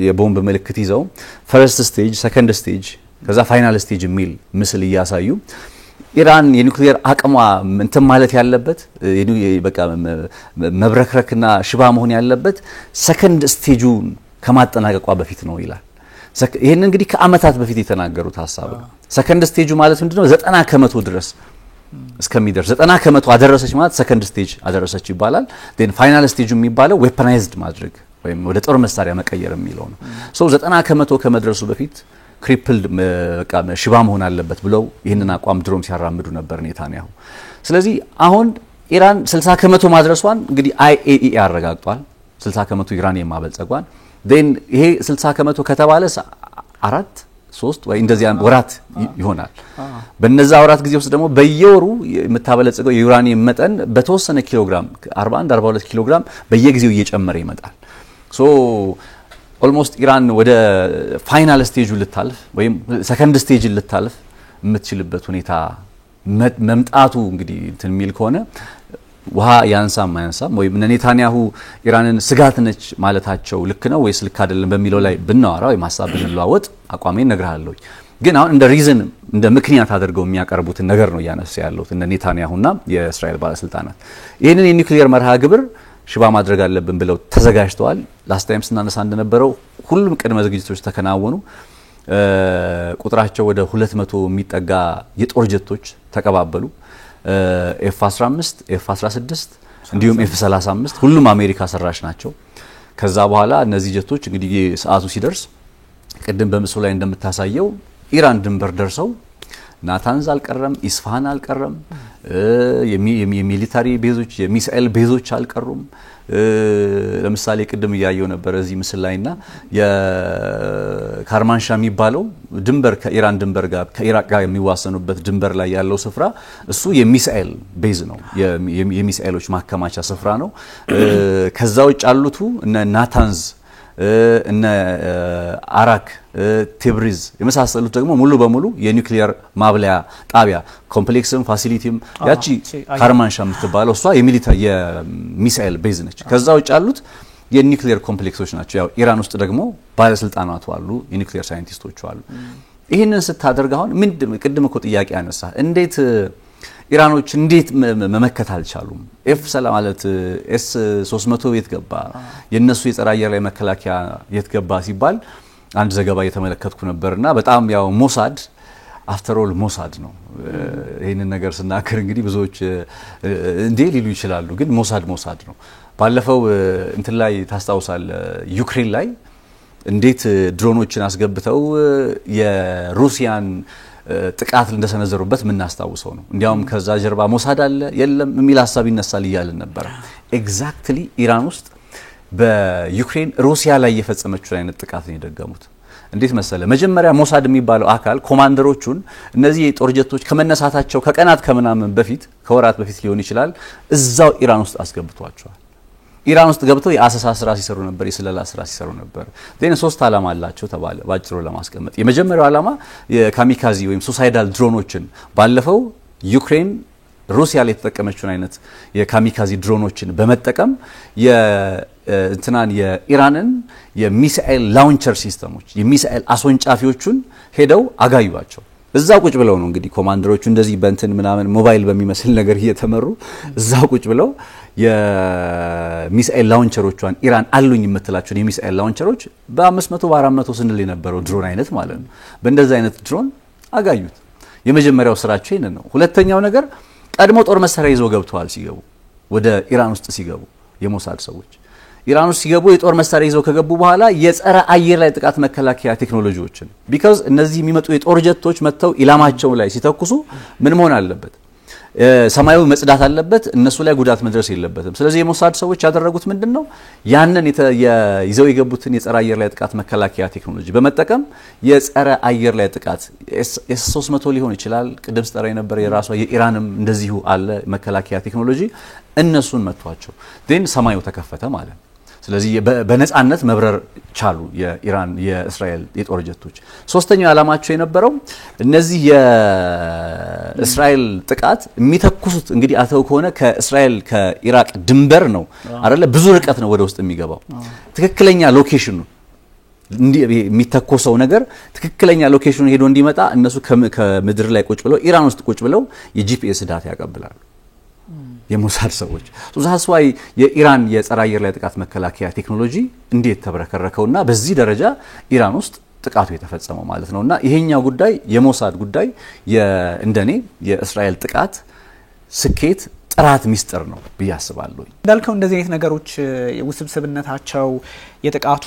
የቦምብ ምልክት ይዘው ፈርስት ስቴጅ ሰከንድ ስቴጅ ከዛ ፋይናል ስቴጅ የሚል ምስል ያሳዩ ኢራን የኒውክሊየር አቅሟ እንትን ማለት ያለበት በቃ መብረክረክና ሽባ መሆን ያለበት ሰከንድ ስቴጁን ከማጠናቀቋ በፊት ነው ይላል ይሄን እንግዲህ ከአመታት በፊት የተናገሩት ሐሳብ ሰከንድ ስቴጁ ማለት ምንድነው 90% ድረስ እስከሚደርስ 90% አደረሰች ማለት ሰከንድ ስቴጅ አደረሰች ይባላል ዴን ፋይናል ስቴጁ የሚባለው ዌፐናይዝድ ማድረግ ወይም ወደ ጦር መሳሪያ መቀየር የሚለው ነው ሶ 90% ከመድረሱ በፊት ክሪፕልድ በቃ ሽባ መሆን አለበት ብለው ይሄንን አቋም ድሮም ሲያራምዱ ነበር ኔታንያሁ ስለዚህ አሁን ኢራን 60% ማድረሷን እንግዲህ IAEA አረጋግጧል 60% ኢራን የማበልጸጓን ዴን ይሄ 60% ከተባለ 4-3 ወይ እንደዚህ ወራት ይሆናል በነዛ ወራት ጊዜ ውስጥ ደግሞ በየወሩ የምታበለጽገው የዩራኒየም መጠን በተወሰነ ኪሎግራም 41-42 ኪሎግራም በየጊዜው እየጨመረ ይመጣል ሶ ኦልሞስት ኢራን ወደ ፋይናል ስቴጁ ልታልፍ ወይም ሰከንድ ስቴጅ ልታልፍ የምትችልበት ሁኔታ መምጣቱ እንግዲህ እንትን ሚል ከሆነ ውሃ ያንሳም ወይ ኔታንያሁ ኢራንን ስጋት ነች ማለታቸው ልክ ነው ወይስ ልክ አይደለም በሚለው ላይ ብናወራ ወይ ማሳብ ብንለዋወጥ አቋሜን ነግራለሁ ግን አሁን እንደ ሪዝን እንደ ምክንያት አድርገው የሚያቀርቡት ነገር ነው ያነሳ ያለው እነ ኔታንያሁና የእስራኤል ባለስልጣናት ይሄንን የኒውክሊየር መርሃ ግብር ሽባ ማድረግ አለብን ብለው ተዘጋጅተዋል ላስት ታይም ስናነሳ እንደነበረው ሁሉም ቅድመ ዝግጅቶች ተከናወኑ ቁጥራቸው ወደ 200 የሚጠጋ የጦር ጀቶች ተቀባበሉ F-15 F-16 እንዲሁም F-35 ሁሉም አሜሪካ ሰራሽ ናቸው ከዛ በኋላ እነዚህ ጀቶች እንግዲህ ሰዓቱ ሲደርስ ቅድም በምስሉ ላይ እንደምታሳየው ኢራን ድንበር ደርሰው ናታንዝ አልቀረም፣ ኢስፋሃን አልቀረም፣ የሚሊታሪ ቤዞች የሚሳኤል ቤዞች አልቀሩም። ለምሳሌ ቅድም ያያየው ነበር እዚህ ምስል ላይና የካርማንሻ የሚባለው ድንበር ከኢራን ድንበር ጋር ከኢራቅ ጋር የሚዋሰኑበት ድንበር ላይ ያለው ስፍራ እሱ የሚሳኤል ቤዝ ነው፣ የሚሳኤሎች ማከማቻ ስፍራ ነው። ከዛ ውጭ ያሉት እነ ናታንዝ እነ አራክ ቴብሪዝ የመሳሰሉት ደግሞ ሙሉ በሙሉ የኒውክሊየር ማብለያ ጣቢያ ኮምፕሌክስም ፋሲሊቲም ያቺ ካርማንሻ የምትባለው እሷ የሚሳኤል ቤዝ ነች። ከዛ ውጭ ያሉት የኒውክሊየር ኮምፕሌክሶች ናቸው። ያው ኢራን ውስጥ ደግሞ ባለስልጣናቱ አሉ፣ የኒውክሊየር ሳይንቲስቶች አሉ። ይህንን ስታደርግ አሁን ምንድነው ቅድም እኮ ጥያቄ ያነሳ እንዴት ኢራኖች እንዴት መመከት አልቻሉም? ኤፍ-3 ማለት ኤስ-300 የት ገባ? የነሱ የጸረ አየር ላይ መከላከያ የት ገባ ሲባል አንድ ዘገባ እየተመለከትኩ ነበርና በጣም ያው ሞሳድ አፍተር ኦል ሞሳድ ነው። ይሄንን ነገር ስናከር እንግዲህ ብዙዎች እንዴ ሊሉ ይችላሉ፣ ግን ሞሳድ ነው። ባለፈው እንትን ላይ ታስታውሳለ ዩክሬን ላይ እንዴት ድሮኖችን አስገብተው የሩሲያን ጥቃት እንደሰነዘሩበት ምናስታውሰው ነው። እንዲያውም ከዛ ጀርባ ሞሳድ አለ የለም የሚል ሐሳብ ይነሳል ይያልን ነበር። ኤግዛክትሊ ኢራን ውስጥ በዩክሬን ሩሲያ ላይ የፈጸመችው አይነት ጥቃት ነው የደገሙት። እንዴት መሰለ መጀመሪያ ሞሳድ የሚባለው አካል ኮማንደሮቹን እነዚህ የጦር ጀቶች ከመነሳታቸው ከቀናት ከምናምን በፊት ከወራት በፊት ሊሆን ይችላል እዛው ኢራን ውስጥ አስገብቷቸዋል። ኢራን ውስጥ ገብተው የአሰሳ ስራ ሲሰሩ ነበር፣ የስለላ ስራ ሲሰሩ ነበር። ደን 3 ዓላማ አላቸው ተባለ ባጭሩ ለማስቀመጥ። የመጀመሪያው ዓላማ የካሚካዚ ወይም ሱሳይዳል ድሮኖችን ባለፈው ዩክሬን ሩሲያ ላይ የተጠቀመችውን አይነት የካሚካዚ ድሮኖችን በመጠቀም የኢራንን የሚሳኤል ላውንቸር ሲስተሞች የሚሳኤል አስወንጫፊዎቹን ሄደው አጋዩዋቸው። እዛ ቁጭ ብለው ነው እንግዲህ ኮማንደሮቹ እንደዚህ በእንትን ምናምን ሞባይል በሚመስል ነገር እየተመሩ እዛ ቁጭ ብለው የሚሳኤል ላውንቸሮቿን ኢራን አሉኝ የምትላቸውን የሚሳኤል ላውንቸሮች በ500 በ400 ስንል የነበረው ድሮን አይነት ማለት ነው። በእንደዛ አይነት ድሮን አጋዩት። የመጀመሪያው ስራቸው ይሄን ነው። ሁለተኛው ነገር ቀድሞ ጦር መሳሪያ ይዘው ገብተዋል። ሲገቡ ወደ ኢራን ውስጥ ሲገቡ የሞሳድ ሰዎች ኢራን ውስጥ ሲገቡ የጦር መሳሪያ ይዘው ከገቡ በኋላ የጸረ አየር ላይ ጥቃት መከላከያ ቴክኖሎጂዎችን because እነዚህ የሚመጡ የጦር ጀቶች መተው ኢላማቸው ላይ ሲተኩሱ ምን መሆን አለበት? ሰማያዊ መጽዳት አለበት፣ እነሱ ላይ ጉዳት መድረስ የለበትም። ስለዚህ የሞሳድ ሰዎች ያደረጉት ምንድነው? ያንን ይዘው የገቡትን የጸረ አየር ላይ ጥቃት መከላከያ ቴክኖሎጂ በመጠቀም የጸረ አየር ላይ ጥቃት ኤስ-300 ሊሆን ይችላል ቅድም ስጠራ የነበረ የራሷ የኢራንም እንደዚሁ አለ መከላከያ ቴክኖሎጂ እነሱን መቷቸው። then ሰማዩ ተከፈተ ማለት ነው። ስለዚህ በነጻነት መብረር ቻሉ የኢራን የእስራኤል የጦር ጀቶች። ሶስተኛው ዓላማቸው የነበረው እነዚህ የእስራኤል ጥቃት የሚተኩሱት እንግዲህ አተው ከሆነ ከእስራኤል ከኢራቅ ድንበር ነው አይደለ? ብዙ ርቀት ነው ወደ ውስጥ የሚገባው። ትክክለኛ ሎኬሽኑ የሚተኮሰው ነገር ትክክለኛ ሎኬሽኑ ሄዶ እንዲመጣ እነሱ ከምድር ላይ ቁጭ ብለው ኢራን ውስጥ ቁጭ ብለው የጂፒኤስ ዳታ ያቀብላሉ የሞሳድ ሰዎች። ዛስዋይ የኢራን የጸረ አየር ላይ ጥቃት መከላከያ ቴክኖሎጂ እንዴት ተበረከረከውና በዚህ ደረጃ ኢራን ውስጥ ጥቃቱ የተፈጸመው ማለት ነውና ይሄኛው ጉዳይ የሞሳድ ጉዳይ እንደኔ የእስራኤል ጥቃት ስኬት ጥራት ሚስጥር ነው በያስባለሁ። እንዳልከው እንደዚህ አይነት ነገሮች ውስብስብነታቸው የጥቃቱ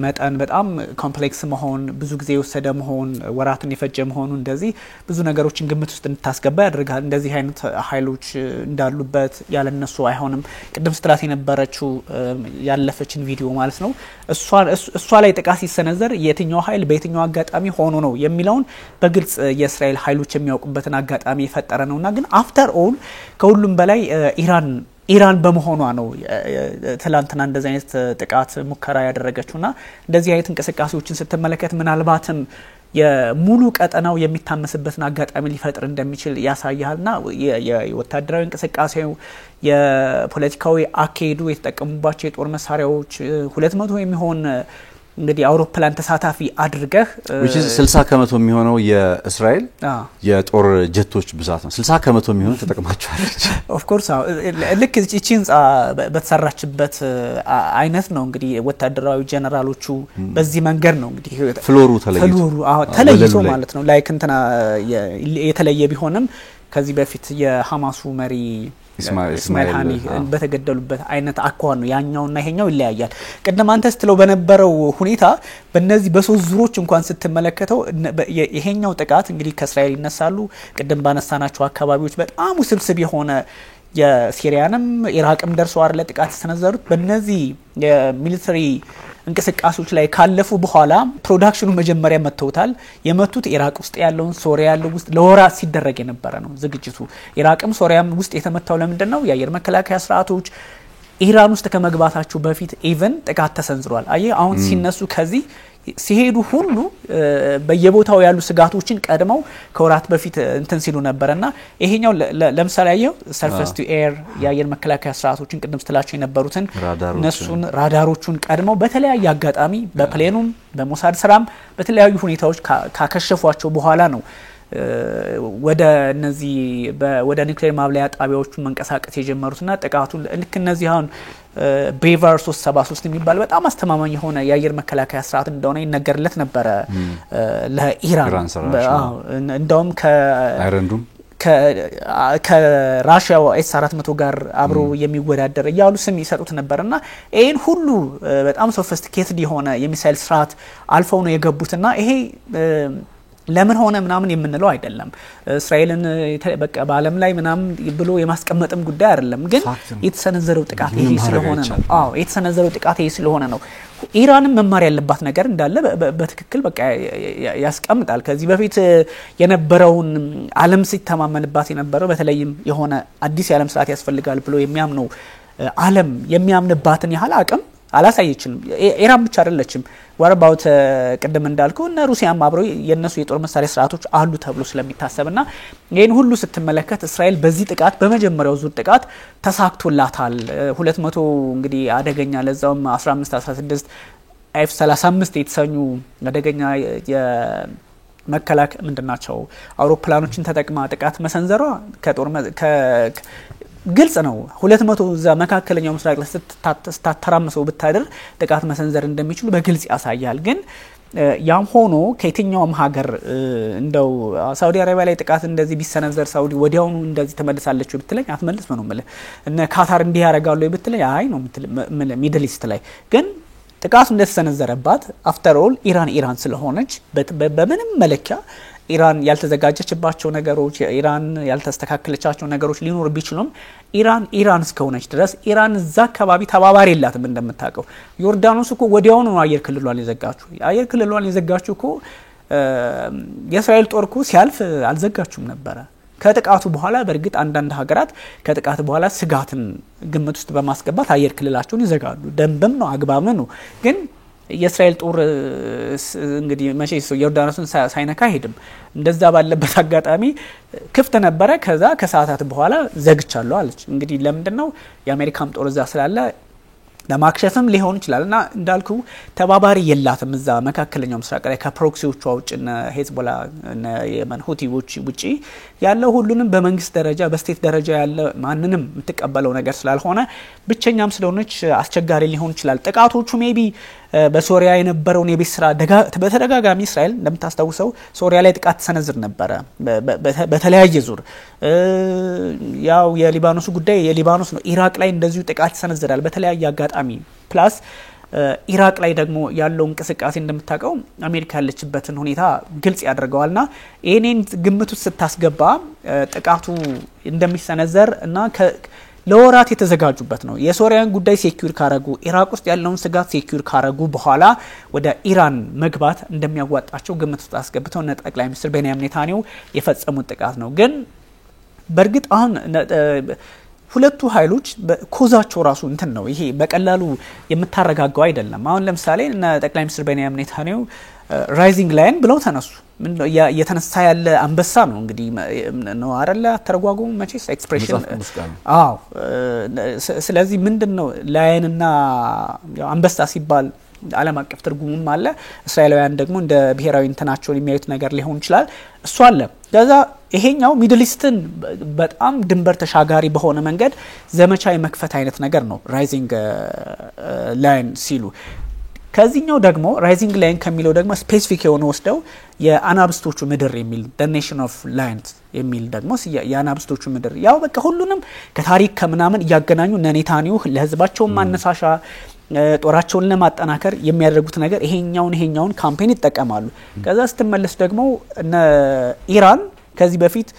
መጠን በጣም ኮምፕሌክስ መሆን ብዙ ጊዜ ወሰደ መሆን ወራትን የፈጀ መሆኑ እንደዚህ ብዙ ነገሮችን ግምት ውስጥ እንድታስገባ ያደርጋል። እንደዚህ አይነት ኃይሎች እንዳሉበት ያለነሱ አይሆንም። ቅድም ስትላት የነበረችው ያለፈችን ቪዲዮ ማለት ነው እሷ ላይ ጥቃት ሲሰነዘር የትኛው ኃይል በየትኛው አጋጣሚ ሆኖ ነው የሚለውን በግልጽ የእስራኤል ኃይሎች የሚያውቁበትን አጋጣሚ የፈጠረ ነውና ግን አፍተር ኦል ከሁሉም በላይ ኢራን በመሆኗ ነው ትላንትና እንደዚህ አይነት ጥቃት ሙከራ ያደረገችውና እንደዚህ አይነት እንቅስቃሴዎችን ስትመለከት ምናልባትም የሙሉ ቀጠናው የሚታመስበትን አጋጣሚ ሊፈጥር እንደሚችል ያሳያልና የወታደራዊ እንቅስቃሴው የፖለቲካዊ አካሄዱ የተጠቀሙባቸው የጦር መሳሪያዎች 200 የሚሆን እንግዲህ አውሮፕላን ተሳታፊ አድርገህ which is 60% የሚሆነው የእስራኤል የጦር ጀቶች ብዛት ነው። 60% የሚሆነው ተጠቅማቸዋለች። of course ልክ እቺን በተሰራችበት አይነት ነው እንግዲህ ወታደራዊ ጀነራሎቹ በዚህ መንገድ ነው እንግዲህ ፍሎሩ ተለይቶ ማለት ነው ላይክ እንትና የተለየ ቢሆንም ከዚህ በፊት የሐማሱ መሪ ኢስማኤል ሃኒ በተገደሉበት አይነት አኳኋን ነው ያኛውና ይሄኛው ይለያያል ቀደም አንተ ስትለው በነበረው ሁኔታ በእነዚህ በሶስት ዙሮች እንኳን ስትመለከተው ይሄኛው ጥቃት እንግዲህ ከእስራኤል ይነሳሉ ቀደም ባነሳናቸው አካባቢዎች በጣም ውስብስብ የሆነ የሲሪያንም ኢራቅም ደርሰው አይደለ ጥቃት ተሰነዘሩት በእነዚህ የሚሊተሪ እንቅስቃሴዎች ላይ ካለፉ በኋላ ፕሮዳክሽኑ መጀመሪያ መተውታል የመቱት ኢራቅ ውስጥ ያለውን ሶሪያ ያለው ውስጥ ለወራት ሲደረግ የነበረ ነው ዝግጅቱ ኢራቅም ሶሪያም ውስጥ የተመታው ለምንድነው የአየር መከላከያ ስርዓቶች ኢራን ውስጥ ከመግባታቸው በፊት ኢቨን ጥቃት ተሰንዝሯል አይ አሁን ሲነሱ ከዚህ ሲሄዱ ሁሉ በየቦታው ያሉ ስጋቶችን ቀድመው ከወራት በፊት እንትን ሲሉ ነበርና ይሄኛው ለምሳሌ ያየው ሰርፌስ ቱ ኤር የአየር መከላከያ ስርዓቶችን ቅድም ስትላቸው የነበሩትን እነሱን ራዳሮቹን ቀድመው በተለያየ አጋጣሚ በፕሌኑም በሞሳድ ስራም በተለያዩ ሁኔታዎች ካከሸፏቸው በኋላ ነው ወደ እነዚህ ወደ ኒውክሌር ማብለያ ጣቢያዎቹ መንቀሳቀስ የጀመሩትና ጥቃቱ ልክ እነዚህ አሁን ቤቨር 373 የሚባል በጣም አስተማማኝ የሆነ የአየር መከላከያ ስርዓት እንደሆነ ይነገርለት ነበር ለኢራን እንደውም ከአይረንዱም ከራሺያው ኤስ400 ጋር አብሮ የሚወዳደር ያሉ ስም ይሰጡት ነበርና ይሄን ሁሉ በጣም ሶፊስቲኬትድ የሆነ የሚሳይል ስርዓት አልፈው ነው የገቡትና ይሄ ለምን ሆነ ምናምን የምንለው አይደለም እስራኤልን በቃ በአለም ላይ ምናምን ብሎ የማስቀመጥም ጉዳይ አይደለም ግን የተሰነዘረው ጥቃት ይሄ ስለሆነ ነው የተሰነዘረው ጥቃት ይሄ ስለሆነ ነው ኢራንም መማር ያለባት ነገር እንዳለ በትክክል በቃ ያስቀምጣል ከዚህ በፊት የነበረውን ዓለም ሲተማመንባት የነበረው በተለይም የሆነ አዲስ የዓለም ስርዓት ያስፈልጋል ብሎ የሚያምነው ዓለም የሚያምንባትን ያህል አቅም አላሳየችም ኢራን ብቻ አይደለችም ወርባውት ቀደም እንዳልከው እና ሩሲያም አብሮ የነሱ የጦር መሳሪያ ስርዓቶች አሉ ተብሎ ስለሚታሰብና ይሄን ሁሉ ስትመለከት እስራኤል በዚህ ጥቃት በመጀመሪያው ዙር ጥቃት ተሳክቶላታል 200 እንግዲህ አደገኛ ለዛውም 15 16 F35 የተሰኙ አደገኛ የመከላከያ ምንድናቸው አውሮፕላኖችን ተጠቅማ ጥቃት መሰንዘሯ ከጦር ግልጽ ነው 200 ዛ መካከለኛው ምስራቅ ላይ ስታተራምሰው ብታደር ጥቃት መሰንዘር እንደሚችሉ በግልጽ ያሳያል ግን ያም ሆኖ ከየትኛውም ሀገር እንደው ሳውዲ አረቢያ ላይ ጥቃት እንደዚህ ቢሰነዘር ሳውዲ ወዲያውኑ እንደዚህ ተመልሳለች ብትለኝ አትመልስ ነው ማለት እነ ካታር እንዲህ ያረጋሉ ብትለኝ አይ ነው ሚድል ኢስት ላይ ግን ጥቃቱ እንደተሰነዘረባት አፍተር ኦል ኢራን ስለሆነች በምንም መለኪያ ኢራን ያልተዘጋጀችባቸው ነገሮች ኢራን ያልተስተካከለቻቸው ነገሮች ሊኖር ቢችሉም ኢራን እስከሆነች ድረስ ኢራን እዛ አካባቢ ተባባሪ የላትም እንደምታውቀው ዮርዳኖስ እኮ ወዲያውኑ አየር ክልሏን የዘጋችሁ እኮ የእስራኤል ጦር እኮ ሲያልፍ አልዘጋችሁም ነበር ከጥቃቱ በኋላ በርግጥ አንዳንድ ሀገራት ከጥቃቱ በኋላ ስጋትን ግምት ውስጥ በማስገባት አየር ክልላቸውን ይዘጋሉ ደንብም ነው አግባብም ነው ግን የእስራኤል ጦር እንግዲህ መቼስ ዮርዳኖስን ሳይነካ ሄድም እንደዛ ባለበት አጋጣሚ ክፍት ነበረ ከዛ ከሰዓታት በኋላ ዘግቻለሁ አለች እንግዲህ ለምንድነው የአሜሪካም ጦር እዛ ስላለ ለማክሸፍም ሊሆን ይችላልና እንዳልኩ ተባባሪ የላትም እዛ መካከለኛው ምስራቅ ላይ ከፕሮክሲዎቹ አውጭና ሄዝቦላ እና የመን ሁቲዎች ውጪ ያለው ሁሉንም በመንግስት ደረጃ በስቴት ደረጃ ያለ ማንንም የምትቀበለው ነገር ስላልሆነ ብቸኛም ስለሆነች አስቸጋሪ ሊሆን ይችላል ጥቃቶቹ ሜቢ በሶሪያ የነበረውን የቤት ስራ በተደጋጋሚ እስራኤል እንደምታስተውሰው ሶሪያ ላይ ጥቃት ተሰነዝር ነበር በተለያየ ዙር ያው የሊባኖስ ጉዳይ የሊባኖስ ነው ኢራቅ ላይ እንደዚሁ ጥቃት ተሰነዝራል በተለያየ አጋጣሚ ፕላስ ኢራቅ ላይ ደግሞ ያለው እንቅስቃሴ እንደምታውቀው አሜሪካ ያለችበትን ሁኔታ ግልጽ ያደርገዋልና ይሄንን ግምት ውስጥ ስታስገባ ጥቃቱ እንደሚሰነዘር እና ለወራት የተዘጋጁበት ነው የሶሪያን ጉዳይ ሴኩር ካረጉ ኢራቅ ውስጥ ያለውን ስጋት ሴኩር ካረጉ በኋላ ወደ ኢራን መግባት እንደሚያዋጣቸው ግምት ውስጥ አስገብተው ጠቅላይ ሚኒስትር ቤንያሚን ኔታንያሁ የፈጸሙት ጥቃት ነው ግን በርግጥ አሁን ሁለቱ ኃይሎች ኮዛቸው ራሱ እንትን ነው ይሄ በቀላሉ የምታረጋጋው አይደለም አሁን ለምሳሌ ጠቅላይ ሚኒስትር ቤንያሚን ኔታንያሁ ራይዚንግ ላይን ብለው ተነሱ የተነሳ ያለ አንበሳ ነው እንግዲህ ነው አይደለ ተረጓጉሙ መቼስ ኤክስፕሬሽን ስለዚህ ምንድነው ላይንና ያው አንበሳ ሲባል ዓለም አቀፍ ትርጉሙም አለ እስራኤላውያን ደግሞ እንደ ብሔራዊ እንትናቸውን የሚያዩት ነገር ሊሆን ይችላል እሱ አለ ከዛ ይሄኛው ሚድል ኢስትን በጣም ድንበር ተሻጋሪ በሆነ መንገድ ዘመቻ የመክፈት አይነት ነገር ነው ራይዚንግ ላይን ሲሉ ከዚህኛው ደግሞ ራይዚንግ ላይን ከሚለው ደግሞ ስፔሲፊክ የሆነ ወስደው የአናብስቶቹ ምድር የሚል the nation of lions የሚል ደግሞ የአናብስቶቹ ምድር ያው በቃ ሁሉንም ከታሪክ ከምናምን እያገናኙ ነኔታኒው ለህዝባቸው ማነሳሻ ጦራቸውን ለማጠናከር የሚያደርጉት ነገር ይሄኛውን ካምፔን ይጠቀማሉ ከዛ ስትመለስ ደግሞ እነ ኢራን ከዚህ በፊት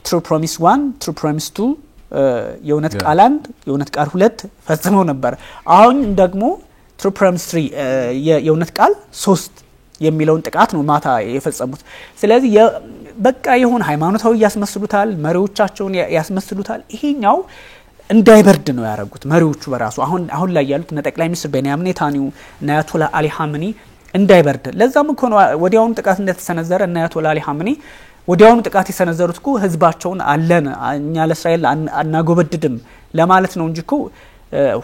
True Promise 1 True Promise 2 የውነት ቃል 1 የውነት ቃል 2 ፈጽመው ነበር አሁን ደግሞ True Promise 3 የውነት ቃል 3 የሚለውን ጥቃት ነው ማታ የፈጸሙት ስለዚህ በቃ የሆነ ሃይማኖታዊ ያስመስሉታል መሪዎቻቸውን ያስመስሉታል ይሄኛው እንዳይበርድ ነው ያረጉት መሪዎቹ በራሱ አሁን ላይ ያሉት ጠቅላይ ሚኒስትር ቤንያሚን ኔታንያሁ እና አያቶላ አሊ ሐመኒ እንዳይበርድ ለዛም እኮ ነው ወዲያውኑ ጥቃት እንደተሰነዘረ እና አያቶላ አሊ ሐመኒ ወዲያውኑ ጥቃት የሰነዘሩት እኮ ህዝባቸውን አለን እኛ ለእስራኤል አናጎበድድም ለማለት ነው እንጂ እኮ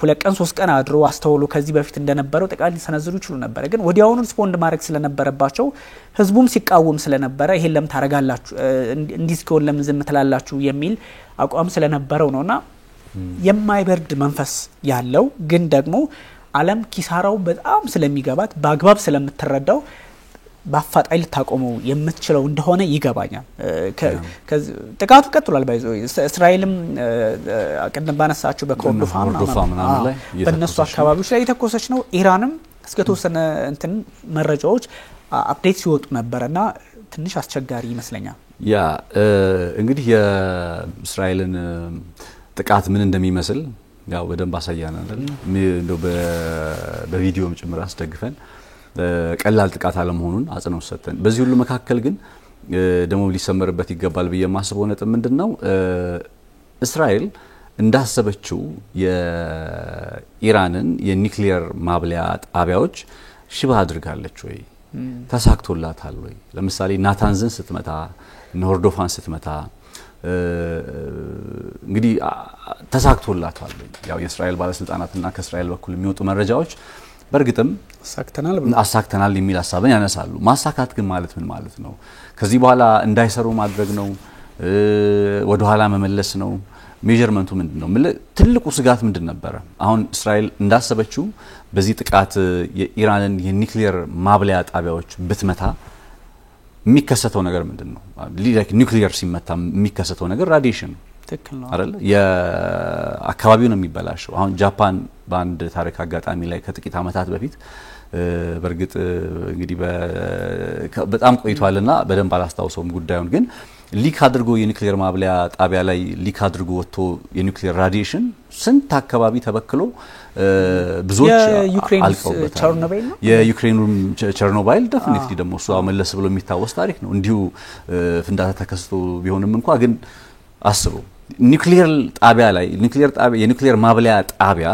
2 ቀን 3 ቀን አድሮ አስተውሎ ከዚህ በፊት እንደነበረው ጥቃት ሊሰነዝሩ ይችላሉ ነበር ግን ወዲያውኑ ሪስፖንድ ማድረግ ስለነበረባቸው ህዝቡም ሲቃወም ስለነበረ ይሄን ለምን ታረጋላችሁ እንዲስኮን ለምን ዝም ትላላችሁ የሚል አቋም ስለነበረው ነውና የማይበርድ መንፈስ ያለው ግን ደግሞ ዓለም ኪሳራው በጣም ስለሚገባት በአግባብ ስለምትረዳው ባፋጣይ ልታቆመው የምትችለው እንደሆነ ይገባኛል ጥቃቱ ቀጥሏል ባይዞ እስራኤልም ቀደም ባነሳቸው በኮርዶፋን ላይ በእነሱ አካባቢዎች ላይ የተኮሰች ነው ኢራንም እስከተወሰነ እንትን መረጃዎች አፕዴት ሲወጡ ነበርና ትንሽ አስቸጋሪ ይመስለኛል ያ እንግዲህ የእስራኤልን ጥቃት ምን እንደሚመስል ያው በደንብ አሳያና አይደል እንደው በቪዲዮም ጭምር አስደግፈን ቀላል ጥቃት አለመሆኑን አጽንኦት ሰጥተን በዚህ ሁሉ መካከል ግን ደሞ ሊሰመርበት ይገባል በየማስበው ነጥብ ምንድነው እስራኤል እንዳሰበችው የኢራንን የኒውክሊየር ማብለያ ጣቢያዎች ሽባ አድርጋለች ወይ ተሳክቶላታል ወይ ለምሳሌ ናታንዝን ስትመታ ኖርዶፋን ስትመታ እንግዲህ ተሳክቶላታል ያው የእስራኤል ባለስልጣናትና ከእስራኤል በኩል የሚወጡ መረጃዎች በርግጥም አሳክተናል የሚል ሐሳብን ያነሳሉ ማሳካት ግን ማለት ምን ማለት ነው ከዚህ በኋላ እንዳይሰሩ ማድረግ ነው ወደ ኋላ መመለስ ነው ሜጀርመንቱ ምንድነው ትልቁ ስጋት ምንድን ነበር አሁን እስራኤል እንዳሰበችው በዚህ ጥቃት የኢራንን የኒውክሊየር ማብለያ ጣቢያዎች ብትመታ የሚከሰተው ነገር ምንድነው ላይክ ኒውክሊየር ሲመታ የሚከሰተው ነገር ራዲዬሽን ትክክል ነው አይደል የአካባቢው ነው የሚበላሸው አሁን ጃፓን በአንድ ታሪክ አጋጣሚ ላይ ከጥቂት አመታት በፊት በርግጥ እንግዲህ በጣም ቆይቷልና በደንብ አላስታውሰውም ጉዳዩን ግን ሊክ አድርጎ የኒውክሊየር ማብለያ ጣቢያ ላይ ሊክ አድርጎ ወጥቶ የኒውክሊየር ራዲዬሽን ስንት አካባቢ ተበክሎ ብዙዎች አልቀውበታል ቸርኖባይል ነው የዩክሬኑ ቸርኖባይል ዴፊኒትሊ ደግሞ እሱ መለስ ብሎ የሚታወስ ታሪክ ነው እንዲሁ ፍንዳታ ተከስቶ ቢሆንም እንኳን ግን አስቡ ኒውክሊየር ጣቢያ ላይ የኒውክሊየር ማብለያ ጣቢያ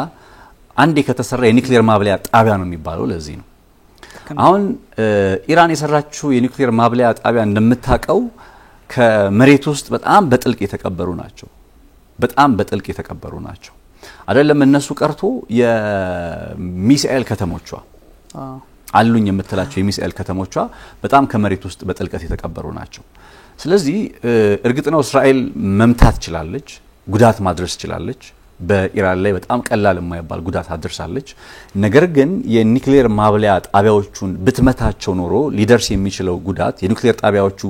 አንዴ ከተሰራ የኒውክሊየር ማብለያ ጣቢያ ነው የሚባለው ለዚህ ነው አሁን ኢራን የሰራችው የኒውክሊየር ማብለያ ጣቢያ እንደምታቀው ከመሬት ውስጥ በጣም በጥልቅ የተቀበሩ ናቸው አይደለም እነሱ ቀርቶ የሚሳኤል ከተሞቿ አሉኝ የምትላቸው የሚሳኤል ከተሞቿ በጣም ከመሬት ውስጥ በጥልቀት የተቀበሩ ናቸው ስለዚህ እርግጥ ነው እስራኤል መምታት ይችላልች ጉዳት ማድረስ ይችላልች በኢራን ላይ በጣም ቀላል የማይባል ጉዳት አድርሳለች ነገር ግን የኒውክሊየር ማብለያ ጣቢያዎቹን ብትመታቸው ኖሮ ሊደርስ የሚችለው ጉዳት የኒውክሊየር ጣቢያዎቹ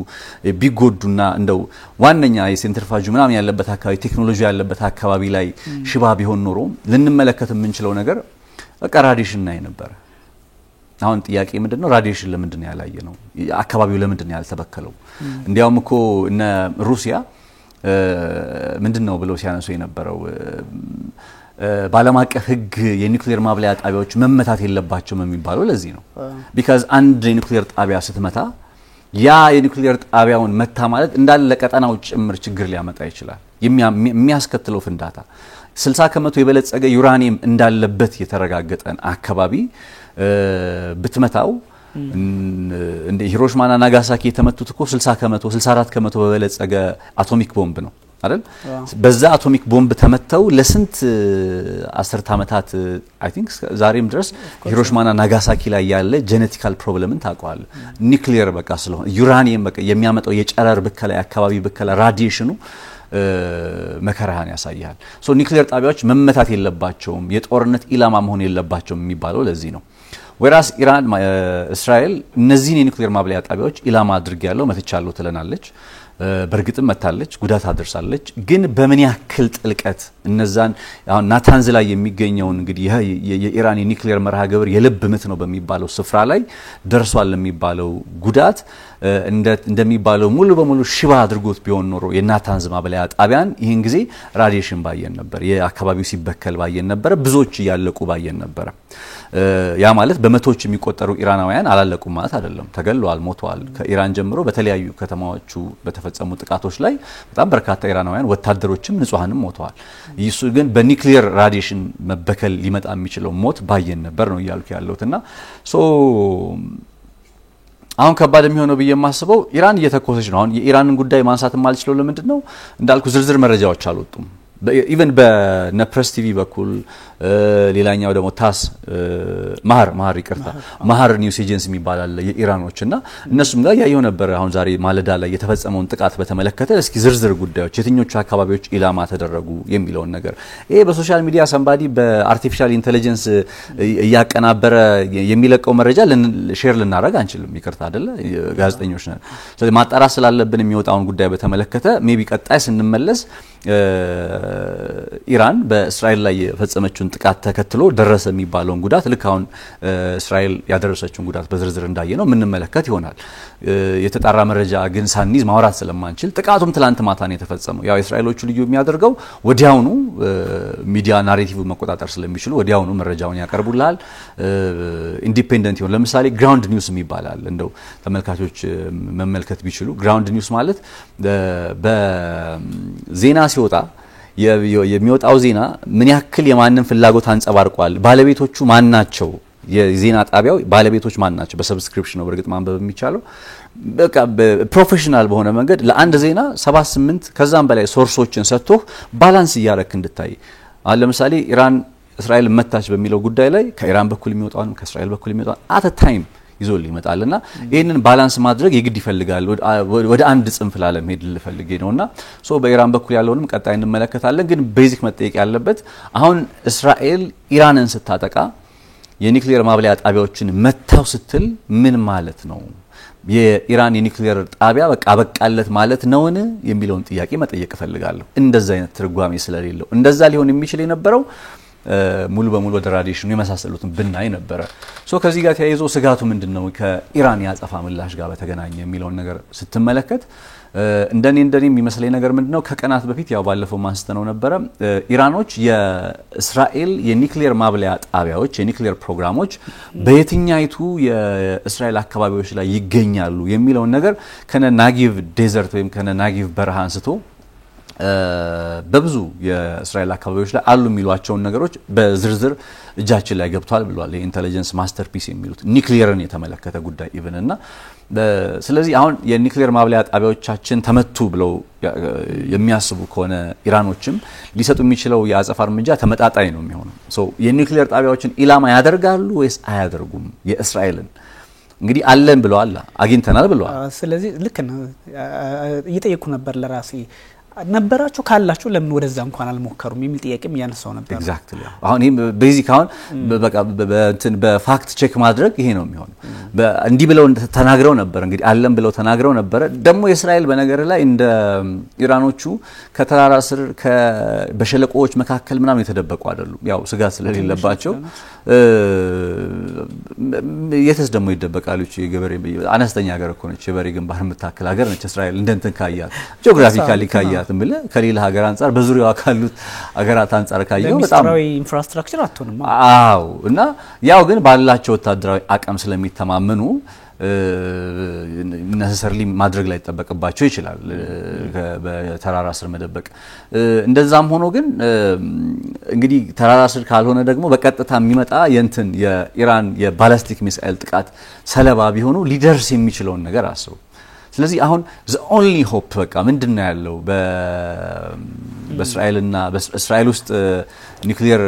ቢጎዱና እንደው ዋነኛ የሴንትሪፋጁ ምናምን ያለበት አካባቢ ቴክኖሎጂ ያለበት አካባቢ ላይ ሽባ ቢሆን ኖሮ ልንመለከት የምንችለው ነገር በቃ ራዲዬሽን ላይ ነበር አሁን ጥያቄ ምንድነው ራዲዬሽን ለምንድን ያላየ ነው አካባቢው ለምንድን ያልተበከለው እንዲያውም እኮ እነ ሩሲያ ምንድነው ብለው ሲያነሱ የነበረው ባለማቀፍ ህግ የኒውክሊየር ማብለያ ጣቢያዎች መመታት የለባቸውም የሚባለው ለዚህ ነው because አንድ የኒውክሊየር ጣቢያ ስትመታ ያ የኒውክሊየር ጣቢያውን መታ ማለት እንዳለ ቀጠናው ጭምር ችግር ሊያመጣ ይችላል የሚያስከትለው ፍንዳታ 60% የበለጸገ ዩራኒየም እንዳለበት የተረጋገጠን አካባቢ ብትመታው እንደ ሂሮሺማና ናጋሳኪ የተመቱት እኮ 60% 64% በበለጸገ አቶሚክ ቦምብ ነው አይደል በዛ አቶሚክ ቦምብ ተመተው ለስንት 10 አመታት አይ ቲንክ ዛሬም ድረስ ሂሮሺማና ናጋሳኪ ላይ ያለ ጄኔቲካል ፕሮብሌምን ታቋል ኒውክሊየር በቃ ስለሆነ ዩራኒየም በቃ የሚያመጣው የጨረር በከላ አካባቢ በከላ ራዲዬሽኑ መከራን ያሳያል ሶ ኒውክሊየር ጣቢያዎች መመታት የለባቸውም የጦርነት ኢላማ መሆን የለባቸውም የሚባለው ለዚህ ነው ወራስ ኢራን እስራኤል እነዚህን የኒውክሌር ማብለያ ጣቢያዎች ኢላማ አድርጌያለሁ መትቻለሁ ትለናለች በርግጥም መታለች ጉዳት አድርሳለች ግን በምን ያክል ጥልቀት እነዛን አሁን ናታንዝ ላይ የሚገኘው እንግዲህ የኢራን የኒውክሌር መርሃ ግብር የልብ ምት ነው በሚባለው ስፍራ ላይ ደርሷል የሚባለው ጉዳት እንደሚባለው ሙሉ በሙሉ ሽባ አድርጎት ቢሆን ኖሮ የናታንዝ ማብለያ ጣቢያን ይሄን ጊዜ ራዲዬሽን ባየን ነበር የአካባቢው ሲበከል ባየን ነበር ብዙዎች ያለቁ ባየን ነበር ያ ማለት በመቶዎች የሚቆጠሩ ኢራናውያን አላለቁም ማለት አይደለም ተገለዋል ሞተዋል ከኢራን ጀምሮ በተለያዩ ከተማዎቹ በተፈጸሙ ጥቃቶች ላይ በጣም በርካታ ኢራናውያን ወታደሮችም ንጹሃንም ሞተዋል ይሱ ግን በኒውክሌር ራዲዬሽን መበከል ሊመጣ የሚችለው ሞት ባየን ነበር ነው ይያልኩ ያለውትና ሶ አሁን ከባድ የሚሆነው በየማስበው ኢራን እየተኮሰች ነው አሁን የኢራንን ጉዳይ ማንሳት ማልችለው ለምንድነው እንዳልኩ ዝርዝር መረጃዎች አልወጡም ኢቨን በነፕረስ ቲቪ በኩል ሌላኛው ደግሞ ታስ ማህር ይቅርታ ማህር ኒውስ ኤጀንሲ የሚባል የኢራኖችና እነሱም ጋር ያየው ነበር አሁን ዛሬ ማለዳ ላይ የተፈጸመውን ጥቃት በተመለከተ እስኪ ዝርዝር ጉዳዮች የትኞቹ አካባቢዎች ኢላማ ተደረጉ የሚለው ነገር ይሄ በሶሻል ሚዲያ ሰምባዲ በአርቲፊሻል ኢንተለጀንስ ያቀናበረ የሚለቀው መረጃ ሼር ልናረግ አንችልም ይቅርታ አይደለ ጋዜጠኞች ነን ስለዚህ ማጣራት ስላለብን የሚወጣውን ጉዳይ በተመለከተ ሜቢ ቀጣይ ስንመለስ ኢራን በእስራኤል ላይ የፈጸመችውን ጥቃት ተከትሎ ደረሰ የሚባለውን ጉዳት ልካውን እስራኤል ያደረሰችውን ጉዳት በዝርዝር እንዳየነው ምን መለከት ይሆናል የተጣራ መረጃ ግን ሳንይዝ ማውራት ስለማንችል ጥቃቱም ትላንት ማታ ነው የተፈጸመው ያው እስራኤሎቹ ልዩ የሚያደርገው ወዲያውኑ ሚዲያ ናሬቲቭ መቆጣጠር ስለሚችሉ ወዲያውኑ መረጃውን ያቀርቡላል ኢንዲፔንደንት ይሆን ለምሳሌ ግራውንድ ኒውስ የሚባላል እንደው ተመልካቾች መመልከት ቢችሉ ግራውንድ ኒውስ ማለት በዜና ሲወጣ የሚወጣው ዜና ምን ያክል የማንን ፍላጎት አንጸባርቋል ባለቤቶቹ ማን ናቸው የዜና ጣቢያው ባለቤቶች ማን ናቸው በሰብስክሪፕሽን ነው በርግጥ ማንበብ የሚቻለው በቃ ፕሮፌሽናል በሆነ መንገድ ለአንድ ዜና 78 ከዛም በላይ ሶርሶችን ሰጥቶ ባላንስ ያረክ እንድታይ አለ ለምሳሌ ኢራን እስራኤል መታች በሚለው ጉዳይ ላይ ከኢራን በኩል የሚወጣው ከእስራኤል በኩል የሚወጣው አት ታይም ይዞል ይመጣልና ይሄንን ባላንስ ማድረግ ይግድ ይፈልጋል ወደ አንድ ጽንፍ ላለም ሄድ ልፈልግ ነውና ሶ በኢራን በኩል ያለውንም ቀጣይ እንመለከታለን ግን ቤዚክ መጠየቅ ያለበት አሁን እስራኤል ኢራንን ስታጠቃ የኒውክሌር ማብለያ ጣቢያዎችን መታው ስትል ምን ማለት ነው የኢራን የኒውክሌር ጣቢያ በቃ በቃለት ማለት ነውን የሚለውን ጥያቄ መጠየቅ ፈልጋለሁ እንደዛ አይነት ትርጓሜ ስለሌለው እንደዛ ሊሆን የሚችል የነበረው ሙሉ በሙሉ ወደ ራዲዬሽኑ የመሳሰሉትን ብናይ ነበር ሶ ከዚህ ጋር ተያይዞ ስጋቱ ምንድነው ከኢራን ያጸፋ ምላሽ ጋር በተገናኘ የሚለው ነገር ስትመለከት እንደኔ የሚመስለኝ ነገር ምንድነው ከቀናት በፊት ያው ባለፈው ማንስተነው ነበር ኢራኖች የእስራኤል የኒውክሌር ማብለያ ጣቢያዎች የኒውክሌር ፕሮግራሞች በየትኛይቱ የእስራኤል አካባቢዎች ላይ ይገኛሉ የሚለው ነገር ከነናጊቭ ዴዘርት ወይም ከነናጊቭ በረሃ አንስቶ በብዙ የእስራኤል አካባቢዎች ላይ አሉ የሚሏቸው ነገሮች በዝርዝር እጃችን ላይ ገብቷል ብሏል የኢንተለጀንስ ማስተርፒስ የሚሉት ኒውክሌርን የተመለከተ ጉዳይ ኢቭንና ስለዚህ አሁን የኒውክሌር ማብለያ ጣቢያዎቻችን ተመቱ ብለው የሚያስቡ ከሆነ ኢራኖችም ሊሰጡ የሚችለው የአጸፋ እርምጃ ተመጣጣኝ ነው የሚሆነው ሶ የኒውክሌር ጣቢያዎችን ኢላማ ያደርጋሉ ወይስ አያደርጉም የእስራኤልን እንግዲህ አለን ብለዋል አግኝተናል ብለዋል ስለዚህ ልክ ነው እየጠየቁ ነበር ለራሴ ነበራችሁ ካላችሁ ለምን ወደዛ እንኳን አልሞከሩም የሚል ጥያቄም ያነሳው ነበር ኤግዛክትሊ አሁን ይሄ ቤዚክ አሁን በቃ በፋክት ቼክ ማድረግ ይሄ ነው የሚሆነው እንዲ ብለው ተናግረው ነበር እንግዲህ አለም ብለው ተናግረው ነበር ደግሞ የእስራኤል በነገር ላይ እንደ ኢራኖቹ ከተራራ ስር በሸለቆዎች መካከል ምናምን የተደበቁ አይደሉም ያው ስጋት ስለሌለባቸው የተስ ደግሞ ይደበቃሉ የገበሬ አነስተኛ ሀገር እኮ ነች የበሬ ግንባር የምታክል ሀገር ነች እስራኤል እንደንተን ካያት ጂኦግራፊካሊ ካያት ምለ ከሌላ ሀገር አንፃር በዙሪያው ካሉት ሀገራት አንፃር ካየው በጣም ሚስጥራዊ ኢንፍራስትራክቸር አትሆንም አዎ እና ያው ግን ባላቸው ወታደራዊ አቅም ስለሚተማመኑ necessarily ማድረግ ላይ ተጠበቀባቸው ይችላል በተራራ ስር መደበቅ እንደዛም ሆኖ ግን እንግዲህ ተራራ ስር ካልሆነ ደግሞ በቀጥታ የሚመጣ የንትን የኢራን የባላስቲክ ሚሳኤል ጥቃት ሰለባ ቢሆኑ ሊደርስ የሚችለው ነገር አስቡ ስለዚህ አሁን the only hope በቃ ምንድነው ያለው በእስራኤልና በእስራኤል ውስጥ ኒውክሌር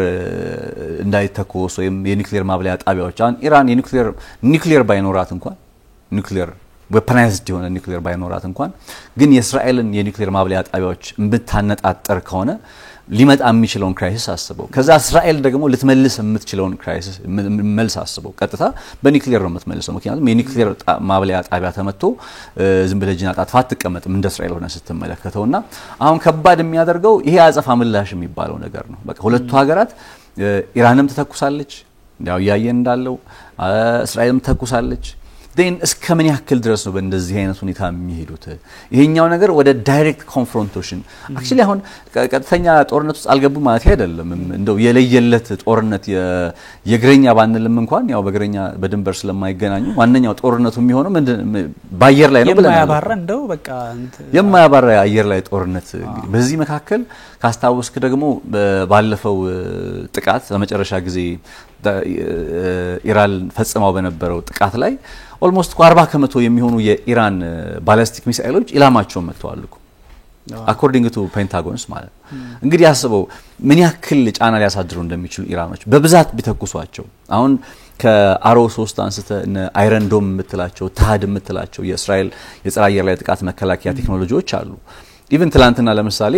እንዳይተኮስ ወይም የኒውክሌር ማብለያ ጣቢያዎች አሁን ኢራን የኒውክሌር ባይኖራት እንኳን ኒውክሌር ዌፐናይዝድ የሆነ ኒውክሌር ባይኖራት እንኳን ግን የእስራኤልን የኒውክሌር ማብለያ ጣቢያዎች እንድታነጣጠር ከሆነ ሊመጣ የሚችለውን ክራይሲስ አስበው ከዛ እስራኤል ደግሞ ልትመልስ የምትችለውን ክራይሲስ መልስ አስበው ቀጥታ በኒውክሌር ነው የምትመልሰው ምክንያቱም የኒውክሌር ማብለያ ጣቢያ ተመቶ ዝም ብለህ ጅና ጣጥፋ አትቀመጥም እንደ እስራኤል ሆነ ስትመለከተውና አሁን ከባድ የሚያደርገው ይሄ አጸፋ ምላሽ የሚባለው ነገር ነው በቃ ሁለቱ ሀገራት ኢራንም ተተኩሳለች ያው ያየን እንዳለው እስራኤልም ተተኩሳለች then እስከምን ያክል ድረስ ነው በእንደዚህ አይነት ሁኔታ የሚሄዱት ይሄኛው ነገር ወደ ዳይሬክት ኮንፍሮንቴሽን actually አሁን ቀጥተኛ ጦርነት ውስጥ አልገቡም ማለት አይደለም እንደው የለየለት ጦርነት የግረኛ ባንልም እንኳን ያው በግረኛ በድንበር ስለማይገናኙ ዋነኛው ጦርነቱ የሚሆነው ባየር ላይ ነው ብለን የማያባራ እንደው በቃ የማያባራ አየር ላይ ጦርነት በዚህ መካከል ካስታወስክ ደግሞ ባለፈው ጥቃት ለመጨረሻ ጊዜ ኢራን ፈጽማው በነበረው ጥቃት ላይ ኦልሞስት 40% የሚሆኑ የኢራን ባላስቲክ ሚሳኤሎች ኢላማቸውን መተዋል according to ፔንታጎንስ ማለት እንግዲህ ያስበው ምን ያክል ጫና ሊያሳድሩ እንደሚችሉ ኢራኖች በብዛት ቢተኩሷቸው አሁን ከአሮ 3 አንስተ አይረን ዶም ምትላቸው ታድ ምትላቸው የእስራኤል የጸረ አየር ላይ ጥቃት መከላከያ ቴክኖሎጂዎች አሉ ኢቭን ትላንትና ለምሳሌ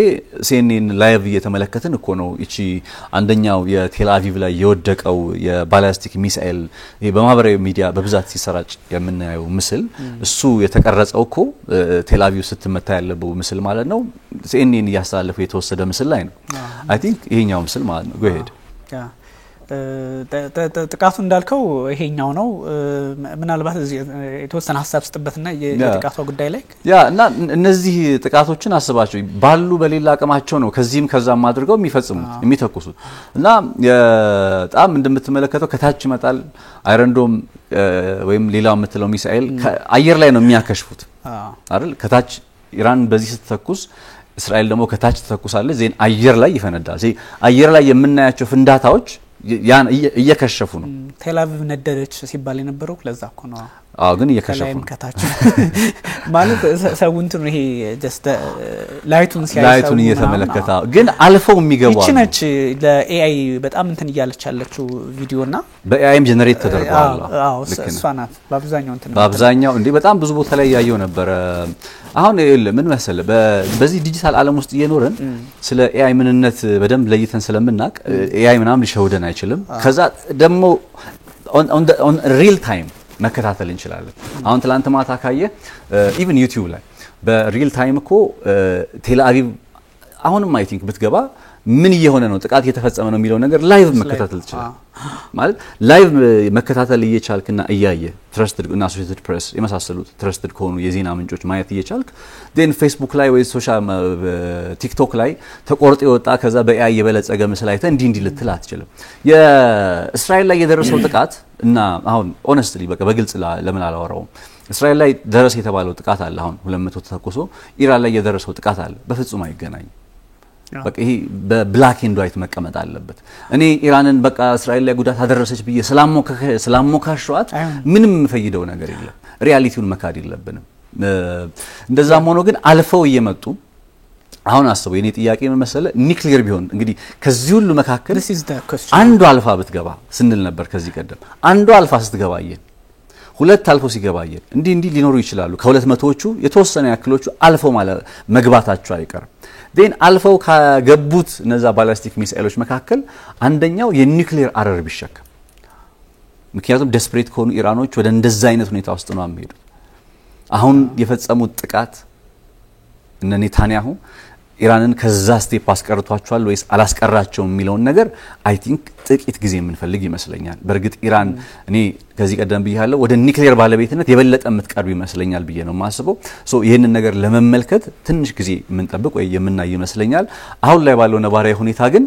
CNN ላይቭ እየተመለከትን እኮ ነው እቺ አንደኛው የቴል አቪቭ ላይ የወደቀው የባላስቲክ ሚሳኤል በማህበራዊ ሚዲያ በብዛት ሲሰራጭ የምናየው ምስል እሱ የተቀረጸው እኮ ቴል አቪቭ ስትመታ ያለበው ምስል ማለት ነው CNN እያስተላለፈ የተወሰደ ምስል ላይ ነው አይ ቲንክ ይሄኛው ምስል ማለት ነው go ahead ጥቃቱ እንዳልከው ይሄኛው ነው ምናልባት የተወሰነ ሐሳብ ስጥበትና የጥቃቱ ጉዳይ ላይ ያ እና እነዚህ ጥቃቶችን አስባቸው ባሉ በሌላ አቅማቸው ነው ከዚህም ከዛም አድርገው የሚፈጽሙት የሚተኩሱት እና በጣም እንደምትመለከተው ከታች ይመጣል አይረንዶም ወይም ሌላው የምትለው ሚሳኤል አየር ላይ ነው የሚያከሽፉት አይደል ከታች ኢራን በዚህ ስትተኩስ እስራኤል ደግሞ ከታች ተተኩሳለች ዜን አየር ላይ ይፈነዳል ዜ አየር ላይ የምናያቸው ፍንዳታዎች ያን እየከሸፉ ነው ቴል አቪቭ ነደደች ሲባል የነበረው ለዛ እኮ ነው ግን እየከሸፉ ነው ከታች ማለት ሰውንት ነው ይሄ just ላይቱን ሲያይ ላይቱን እየተመለከታ ግን አልፈው የሚገባው እቺ ነች ለኤአይ በጣም እንትን እያለች ያለችው ቪዲዮና በኤአይም ጀነሬት ተደርጓል እሷ ናት በአብዛኛው እንዴ በጣም ብዙ ቦታ ላይ ያየው ነበር አሁን ምን መሰለ በዚህ ዲጂታል ዓለም ውስጥ እየኖረን ስለ ኤአይ ምንነት በደንብ ለይተን ስለምናቅ ኤአይ ምናምን ሊሸውደን አይችልም ከዛ ደግሞ on real time መከታተል እንችላለን አሁን ትላንት ማታ ካየ ኢቭን ዩቲዩብ ላይ በሪል ታይም እኮ ቴል አቪቭ አሁንም አይ ቲንክ ብትገባ ምን እየሆነ ነው ጥቃት እየተፈጸመ ነው የሚለው ነገር ላይቭ መከታተል ይችላል ማለት ላይቭ መከታተል እየቻልክና እያየ ትረስትድ እና አሶሲኤትድ ፕሬስ የመሳሰሉት ትረስትድ ከሆኑ የዜና ምንጮች ማየት እየቻልክ then ፌስቡክ ላይ ወይ ሶሻል ቲክቶክ ላይ ተቆርጦ የወጣ ከዛ በኤአይ የበለጸገ ምስል አይተ እንዲ ልትል አትችልም የእስራኤል ላይ የደረሰው ጥቃት እና አሁን ሆነስትሊ በቃ በግልጽ ለምን አላወራውም እስራኤል ላይ ደረሰ የተባለው ጥቃት አለ አሁን 200 ተተኩሶ ኢራን ላይ የደረሰው ጥቃት አለ በፍጹም አይገናኝ በቃ ይሄ በብላክ ኤንድ ዋይት መቀመጥ አለበት እኔ ኢራንን በቃ እስራኤል ላይ ጉዳት አደረሰች ብዬ ስላሞካሸዋት ምንም ፈይደው ነገር የለም ሪያሊቲውን መካድ የለብንም እንደዛም ሆኖ ግን አልፈው እየመጡ አሁን አስበው የኔ ጥያቄ መሰለ ኒውክሊየር ቢሆን እንግዲህ ከዚህ ሁሉ መካከል አንዱ አልፋ ብትገባ ስንል ነበር ከዚህ ቀደም አንዱ አልፋ ስትገባየን ሁለት አልፎ ሲገባየን እንዲ ሊኖሩ ይችላሉ ከ200ዎቹ የተወሰነ ያክሎቹ አልፎ ማለት መግባታቸው አይቀርም then አልፈው ከገቡት እነዛ ባላስቲክ ሚሳኤሎች መካከል አንደኛው የኒውክሊየር አረር ቢሸከም ምክንያቱም ዴስፕሬት ከሆኑ ኢራኖች ወደ እንደዛ አይነት ሁኔታ ውስጥ ነው የሚሄዱት አሁን የፈጸሙት ጥቃት እነ ኔታንያሁ ኢራንን ከዛ ስቴፕ አስቀርቷቸዋል ወይስ አላስቀራቸውም የሚለው ነገር አይ ቲንክ ጥቂት ጊዜ የምንፈልግ ይመስለኛል በርግጥ ኢራን እኔ ከዚህ ቀደም ብያለሁ ወደ ኒውክሊየር ባለቤትነት የበለጠ የምትቀርብ ይመስለኛል ብዬ ነው ማስበው ሶ ይሄንን ነገር ለመመልከት ትንሽ ጊዜ የምንጠብቅ ወይ የምናይ ይመስለኛል አሁን ላይ ባለው ነባራዊ ሁኔታ ግን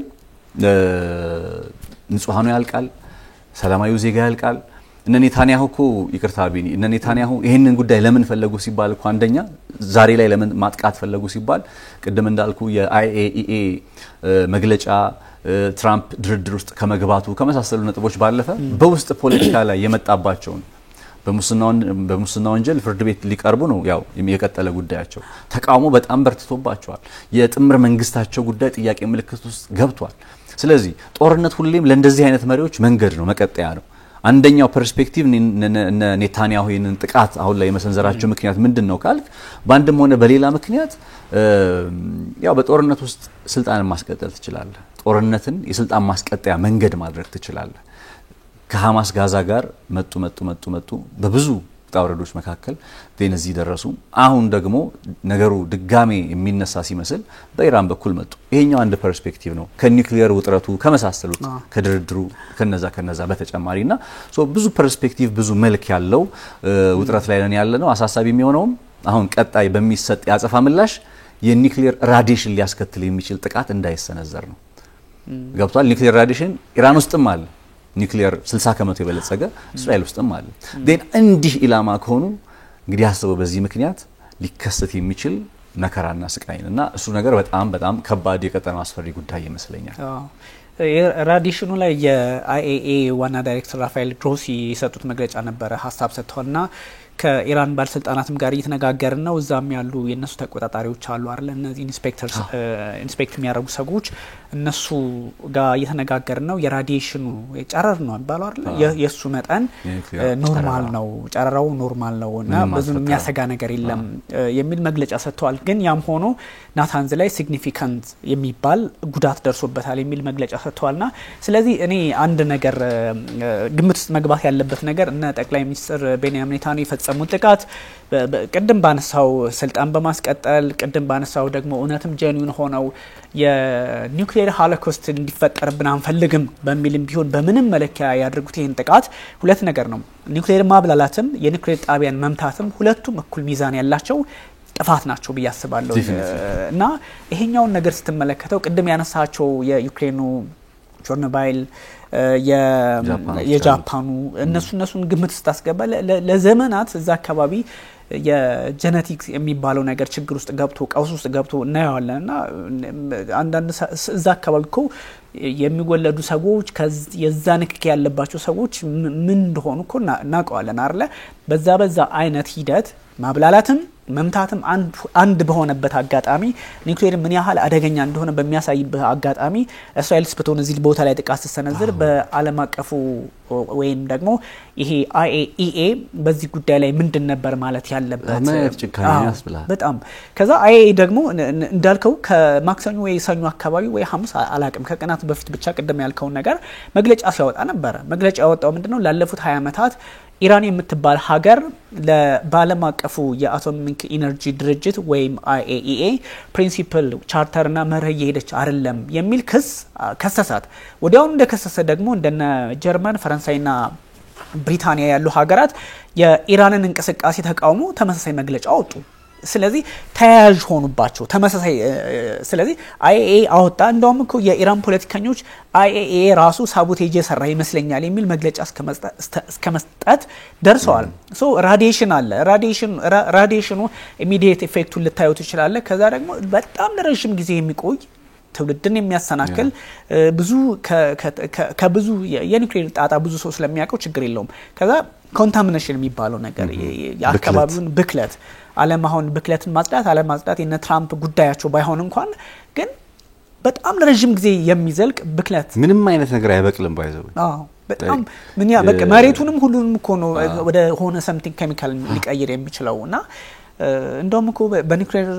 ንጹሃኑ ያልቃል ሰላማዊው ዜጋ ያልቃል እነ ኔታንያሁ እኮ ይቅርታ ቢኒ እነ ኔታንያሁ ይሄንን ጉዳይ ለምን ፈለጉ ሲባል እኮ አንደኛ ዛሬ ላይ ለምን ማጥቃት ፈለጉ ሲባል ቅድም እንዳልኩ የአይኤኢኤ መግለጫ ትራምፕ ድርድር ውስጥ ከመግባቱ ከመሳሰሉ ነጥቦች ባለፈ በውስጥ ፖለቲካ ላይ የመጣባቸው በሙስና ወንጀል ፍርድ ቤት ሊቀርቡ ነው ያው የቀጠለ ጉዳያቸው ተቃውሞ በጣም በርትቶባቸዋል የጥምር መንግስታቸው ጉዳይ ጥያቄ ምልክት ውስጥ ገብቷል ስለዚህ ጦርነት ሁሌም ለእንደዚህ አይነት መሪዎች መንገድ ነው መቀጠያ ነው አንደኛው ፐርስፔክቲቭ ኔታንያሁ ይህንን ጥቃት አሁን ላይ የመሰንዘራቸው ምክንያት ምንድነው ካልክ በአንድም ሆነ በሌላ ምክንያት ያው በጦርነት ውስጥ ስልጣንን ማስቀጠል ትችላለህ ጦርነትን የስልጣን ማስቀጠያ መንገድ ማድረግ ትችላለህ ከሐማስ ጋዛ ጋር መጡ በብዙ ጣውረዶች መካከል በእነዚህ ደረሱ አሁን ደግሞ ነገሩ ድጋሜ የሚነሳ ሲመስል በኢራን በኩል መጡ ይሄኛው አንድ ፐርስፔክቲቭ ነው ከኒውክሊየር ውጥረቱ ከመሳሰሉት ከድርድሩ ከነዛ በተጨማሪና ብዙ ፐርስፔክቲቭ ብዙ መልክ ያለው ውጥረት ላይ ነን ያለነው አሳሳቢ የሚሆነው አሁን ቀጣይ በሚሰጥ ያጸፋ ምላሽ የኒውክሊየር ራዲዬሽን ሊያስከትል የሚችል ጥቃት እንዳይሰነዘር ነው ገብቷል ኒውክሊየር ራዲዬሽን ኢራን ውስጥም አለ ኒውክሊየር 60% የበለጸገ እስራኤል ውስጥም አለ ዴን እንዲህ ኢላማ ከሆኑ እንግዲህ አስበው በዚህ ምክንያት ሊከሰት የሚችል መከራና ስቃይና እሱ ነገር በጣም ከባድ የቀጠናው አስፈሪ ጉዳይ ይመስለኛል ራዲሽኑ ላይ የአይኤኤ ዋና ዳይሬክተር ራፋኤል ግሮሲ የሰጡት መግለጫ ነበር ሐሳብ ሰጥተውና ከኢራን ባለስልጣናትም ጋር እየተነጋገርን ነው እዛም ያሉ የነሱ ተቆጣጣሪዎች አሉ አይደል እነዚህ ኢንስፔክተርስ ኢንስፔክት የሚያደርጉ ሰዎች እነሱ ጋር እየተነጋገርን ነው የራዲዬሽኑ ጨረር ነው ባለው አይደል የሱ መጠን ኖርማል ነው ጨረራው ኖርማል ነውና ብዙ የሚያሰጋ ነገር የለም የሚል መግለጫ ሰጥተዋል ግን ያም ሆኖ ናታንዝ ላይ ሲግኒፊካንት የሚባል ጉዳት ደርሶበታል የሚል መግለጫ ሰጥተዋልና ስለዚህ እኔ አንድ ነገር ግምት ውስጥ መግባት ያለበት ነገር እነ ጠቅላይ ሚኒስትር ቤንያሚን ኔታንያሁ የፈጸሙት ጥቃት ቅድም ባነሳው ስልጣን በማስቀጠል ቅድም ባነሳው ደግሞ እውነትም ጀኒውን ሆነው የኒውክሊየር ሃሎኮስት እንዲፈጠርብን አንፈልግም በሚልም ቢሆን በምንም መለኪያ ያድርጉት ይሄን ጥቃት ሁለት ነገር ነው ኒውክሊየር ማብላላትም የኒውክሊየር ጣቢያን መምታትም ሁለቱም እኩል ሚዛን ያላቸው ጥፋት ናቸው በያስባለው እና ይሄኛውን ነገር ስትመለከተው ቅድም ያነሳቸው የዩክሬኑ ቾርኖባይል የጃፓኑ እነሱን ግምት ስታስገባ ለዘመናት እዛ አካባቢ የጄኔቲክስ የሚባለው ነገር ችግር ውስጥ ገብቶ ቀውስ ውስጥ ገብቶ እናያለና አንዳንድ እዛ አካባቢ እኮ የሚወለዱ ሰዎች የዛ ንክኪ ያለባቸው ሰዎች ምን እንደሆኑ እኮ እናውቀዋለን አይደል በዛ አይነት ሂደት ማብላላትም መምታትም አንድ በሆነበት አጋጣሚ ኒውክሊየር ምን ያህል አደገኛ እንደሆነ በሚያሳይበት አጋጣሚ እስራኤል ስፕቶን እዚህ ቦታ ላይ ጥቃት ሲሰነዝር በአለም አቀፉ ወይም ደግሞ ይሄ አይኤኢኤ በዚህ ጉዳይ ላይ ምንድን ነበር ማለት ያለበት በጣም ከዛ አይኤ ደግሞ እንዳልከው ከማክሰኞ ወይ ሰኞ አካባቢ ወይ ሐሙስ አላቅም ከቀናት በፊት ብቻ ቀደም ያልከው ነገር መግለጫ ሲያወጣ ነበር መግለጫ ያወጣው ምንድነው ላለፉት 20 ዓመታት ኢራን የምትባል ሀገር ለባለም አቀፉ የአቶሚክ ኢነርጂ ድርጅት ወይም አይኤኢኤ ፕሪንሲፕል ቻርተርና መርህ የሄደች አይደለም የሚል ከሰሳት ወዲያውኑ እንደከሰሰ ደግሞ እንደነ ጀርመን ፈረንሳይና ብሪታንያ ያሉ ሀገራት የኢራንን እንቅስቃሴ ተቃውሞ ተመሳሳይ መግለጫ አወጡ ስለዚህ ተያያዥ ሆኑባቸው ተመሳሳይ ስለዚህ አይኤኤ አወጣ እንደውም እኮ የኢራን ፖለቲከኞች አይኤኤ ራሱ ሳቦቴጅ የሰራ ይመስለኛል የሚል መግለጫ እስከመስጠት ደርሰዋል ራዲዬሽን አለ ራዲዬሽኑ ኢሚዲየት ኢፌክቱን ልታዩት ይችላል ከዛ ደግሞ በጣም ለረጅም ጊዜ የሚቆይ ትውልድን የሚያሰናክል ብዙ ከብዙ የኒውክሊየር ጣጣ ብዙ ሰው ስለሚያውቀው ችግር የለውም ከዛ ኮንታሚኔሽን የሚባለው ነገር የአካባቢውን ብክለት አለማሁን ብክለትን ማጽዳት የነ ትራምፕ ጉዳያቸው ባይሆን እንኳን ግን በጣም ለረጅም ጊዜ የሚዘልቅ ብክለት ምንም አይነት ነገር አይበቅልም ባይዘው በጣም ምን ያ በቃ መሬቱንም ሁሉንም እኮ ነው ወደ ሆነ ሰምቲንግ ኬሚካል ሊቀይር የሚችለውና እንደውም እኮ በኒውክሊየር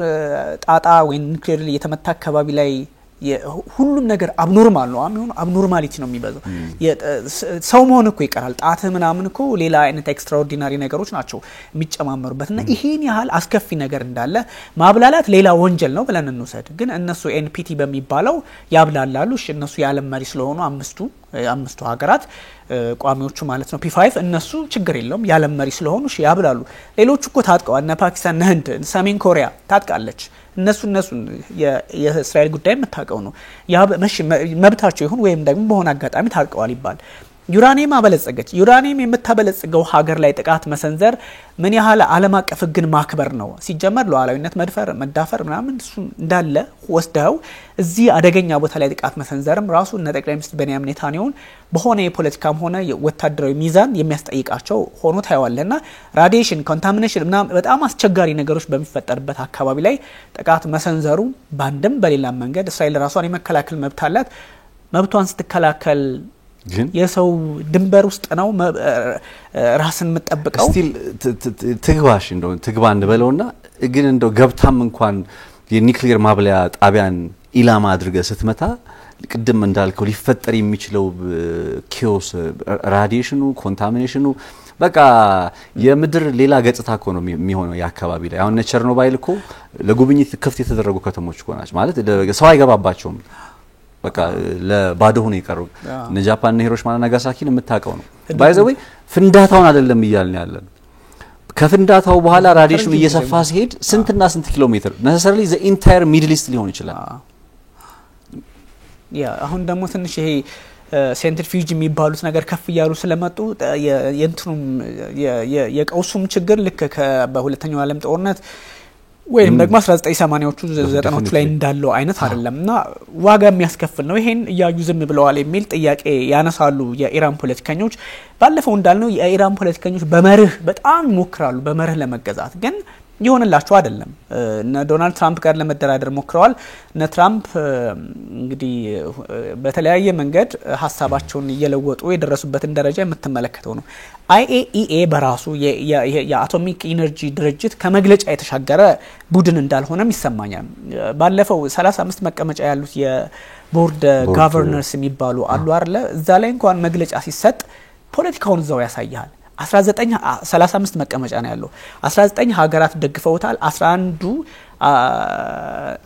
ጣጣ ወይ ኒውክሊየር የተመታ አካባቢ ላይ ሁሉም ነገር አብኖርማል ነው አሚሆን አብኖርማሊቲ ነው የሚበዛው ሰው መሆን እኮ ይቀራል ጣት ምናምን እኮ ሌላ አይነት ኤክስትራኦርዲናሪ ነገሮች ናቸው የሚጨማመሩበትና ይሄን ያህል አስከፊ ነገር እንዳለ ማብላላት ሌላ ወንጀል ነው ብለን እንውሰድ ግን እነሱ ኤንፒቲ በሚባለው ያብላላሉ እሺ እነሱ የዓለም መሪ ስለሆኑ አምስቱ ሀገራት ቋሚዎቹ ማለት ነው ፒ5 እነሱ ችግር የለውም የዓለም መሪ ስለሆኑ እሺ ያብላሉ ሌሎቹ እኮ ታጥቀዋል እና ፓኪስታን ህንድ ሰሜን ኮሪያ ታጥቃለች እነሱ የእስራኤል ጉዳይ መታቀው ነው ያ መብታቸው ይሁን ወይም ደግሞ በሆነ አጋጣሚ ታጥቀዋል ይባል ዩራኒየም አበለጸገች ዩራኒየም የምታበለጽገው ሀገር ላይ ጥቃት መሰንዘር ምን ያህል ዓለም አቀፍ ህግን ማክበር ነው ሲጀመር ሉዓላዊነት መዳፈር ምናምን እሱ እንዳለ ወስደው እዚህ አደገኛ ቦታ ላይ ጥቃት መሰንዘርም ራሱ እነ ጠቅላይ ሚኒስትር ቤንያሚን ኔታንያሁን በሆነ የፖለቲካም ሆነ ወታደራዊ ሚዛን የሚያስጠይቃቸው ሆኖ ታይዋለና ራዲዬሽን ኮንታሚኔሽን ምናምን በጣም አስቸጋሪ ነገሮች በሚፈጠርበት አካባቢ ላይ ጥቃት መሰንዘሩ ባንድም በሌላ መንገድ እስራኤል ራሷን የመከላከል መብት አላት መብቷን ስትከላከል የሰው ድንበር ውስጥ ነው ራስን መጠበቀው ስቲል ትግባሽ እንደው ትግባ እንበለውና ግን እንደው ገብታም እንኳን የኒውክሊየር ማብለያ ጣቢያን ኢላማ አድርገ ስትመታ ቅድም እንዳልከው ሊፈጠር የሚችለው ኪዮስ ራዲዬሽኑ ኮንታሚኔሽኑ በቃ የምድር ሌላ ገጽታ እኮ ነው የሚሆነው ያካባቢ ላይ አሁን ቸርኖባይል እኮ ለጉብኝት ክፍት የተደረጉ ከተሞች እኮ ናቸው ማለት ሰው አይገባባቸውም በቃ ለባዶ ሆነ ይቀሩ እነ ጃፓን እና ሂሮሺማ እና ናጋሳኪን የምታውቀው ነው ባይ ዘ ዌይ ፍንዳታውን አይደለም ይያልን ያለን ከፍንዳታው በኋላ ራዲዬሽኑ እየሰፋ ሲሄድ ስንትና ስንት ኪሎ ሜትር necessarily the entire middle east ሊሆን ይችላል ያ አሁን ደግሞ ትንሽ ይሄ ሴንትሪፊዩጅ የሚባሉት ነገር ከፍ ይያሉ ስለመጡ የእንትኑም የቀውሱም ችግር ልክ በሁለተኛው ዓለም ጦርነት ወይም ደግሞ 1980ዎቹ 90ዎቹ ላይ እንዳለው አይነት አይደለምና ዋጋ የሚያስከፍል ነው ይሄን ያዩ ዝም ብለዋል የሚል ጥያቄ ያነሳሉ የኢራን ፖለቲከኞች ባለፈው እንዳልነው የኢራን ፖለቲከኞች በመርህ በጣም ይሞክራሉ በመርህ ለመገዛት ግን ይሆንላቸው አይደለም እነ ዶናልድ ትራምፕ ጋር ለመደራደር ሞክረዋል እነ ትራምፕ እንግዲህ በተለያየ መንገድ ሐሳባቸውን እየለወጡ የደረሱበትን ደረጃ የምትመለከተው ነው IAEA በራሱ የአቶሚክ ኢነርጂ ድርጅት ከመግለጫ የተሻገረ ቡድን እንዳልሆነም ይሰማኛል ባለፈው 35 መቀመጫ ያሉት የቦርድ ጋቨርነርስ የሚባሉ አሉ አይደለ እዛ ላይ እንኳን መግለጫ ሲሰጥ ፖለቲካውን እዛው ያሳያል 35 መቀመጫ ነው ያለው 19 ሀገራት ደግፈውታል 11ዱ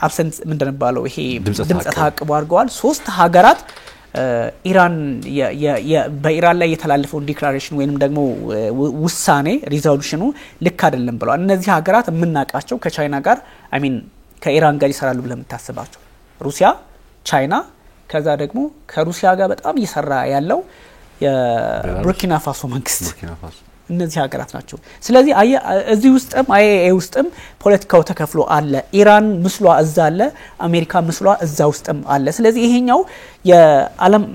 አብሰንት ምንድነው ይሄ ድምጽ ታቅቦ አድርገዋል 3 ሀገራት ኢራን በኢራን ላይ የተላለፈው ዲክላሬሽን ወይንም ደግሞ ውሳኔ ሪዞሉሽኑ ልክ አይደለም ብለዋል እነዚህ ሀገራት የምናቃቸው ከቻይና ጋር ከኢራን ጋር ይሰራሉ ብለን ተታስባቸው ሩሲያ ቻይና ከዛ ደግሞ ከሩሲያ ጋር በጣም እየሰራ ያለው የቡርኪና ፋሶ መንግስት እነዚህ ሀገራት ናቸው ስለዚህ እዚህ ውስጥም IAEA ውስጥም ፖለቲካው ተከፍሎ አለ ኢራን ምስሏ እዛ አለ አሜሪካ ምስሏ እዛ ውስጥም አለ ስለዚህ ይሄኛው የዓለም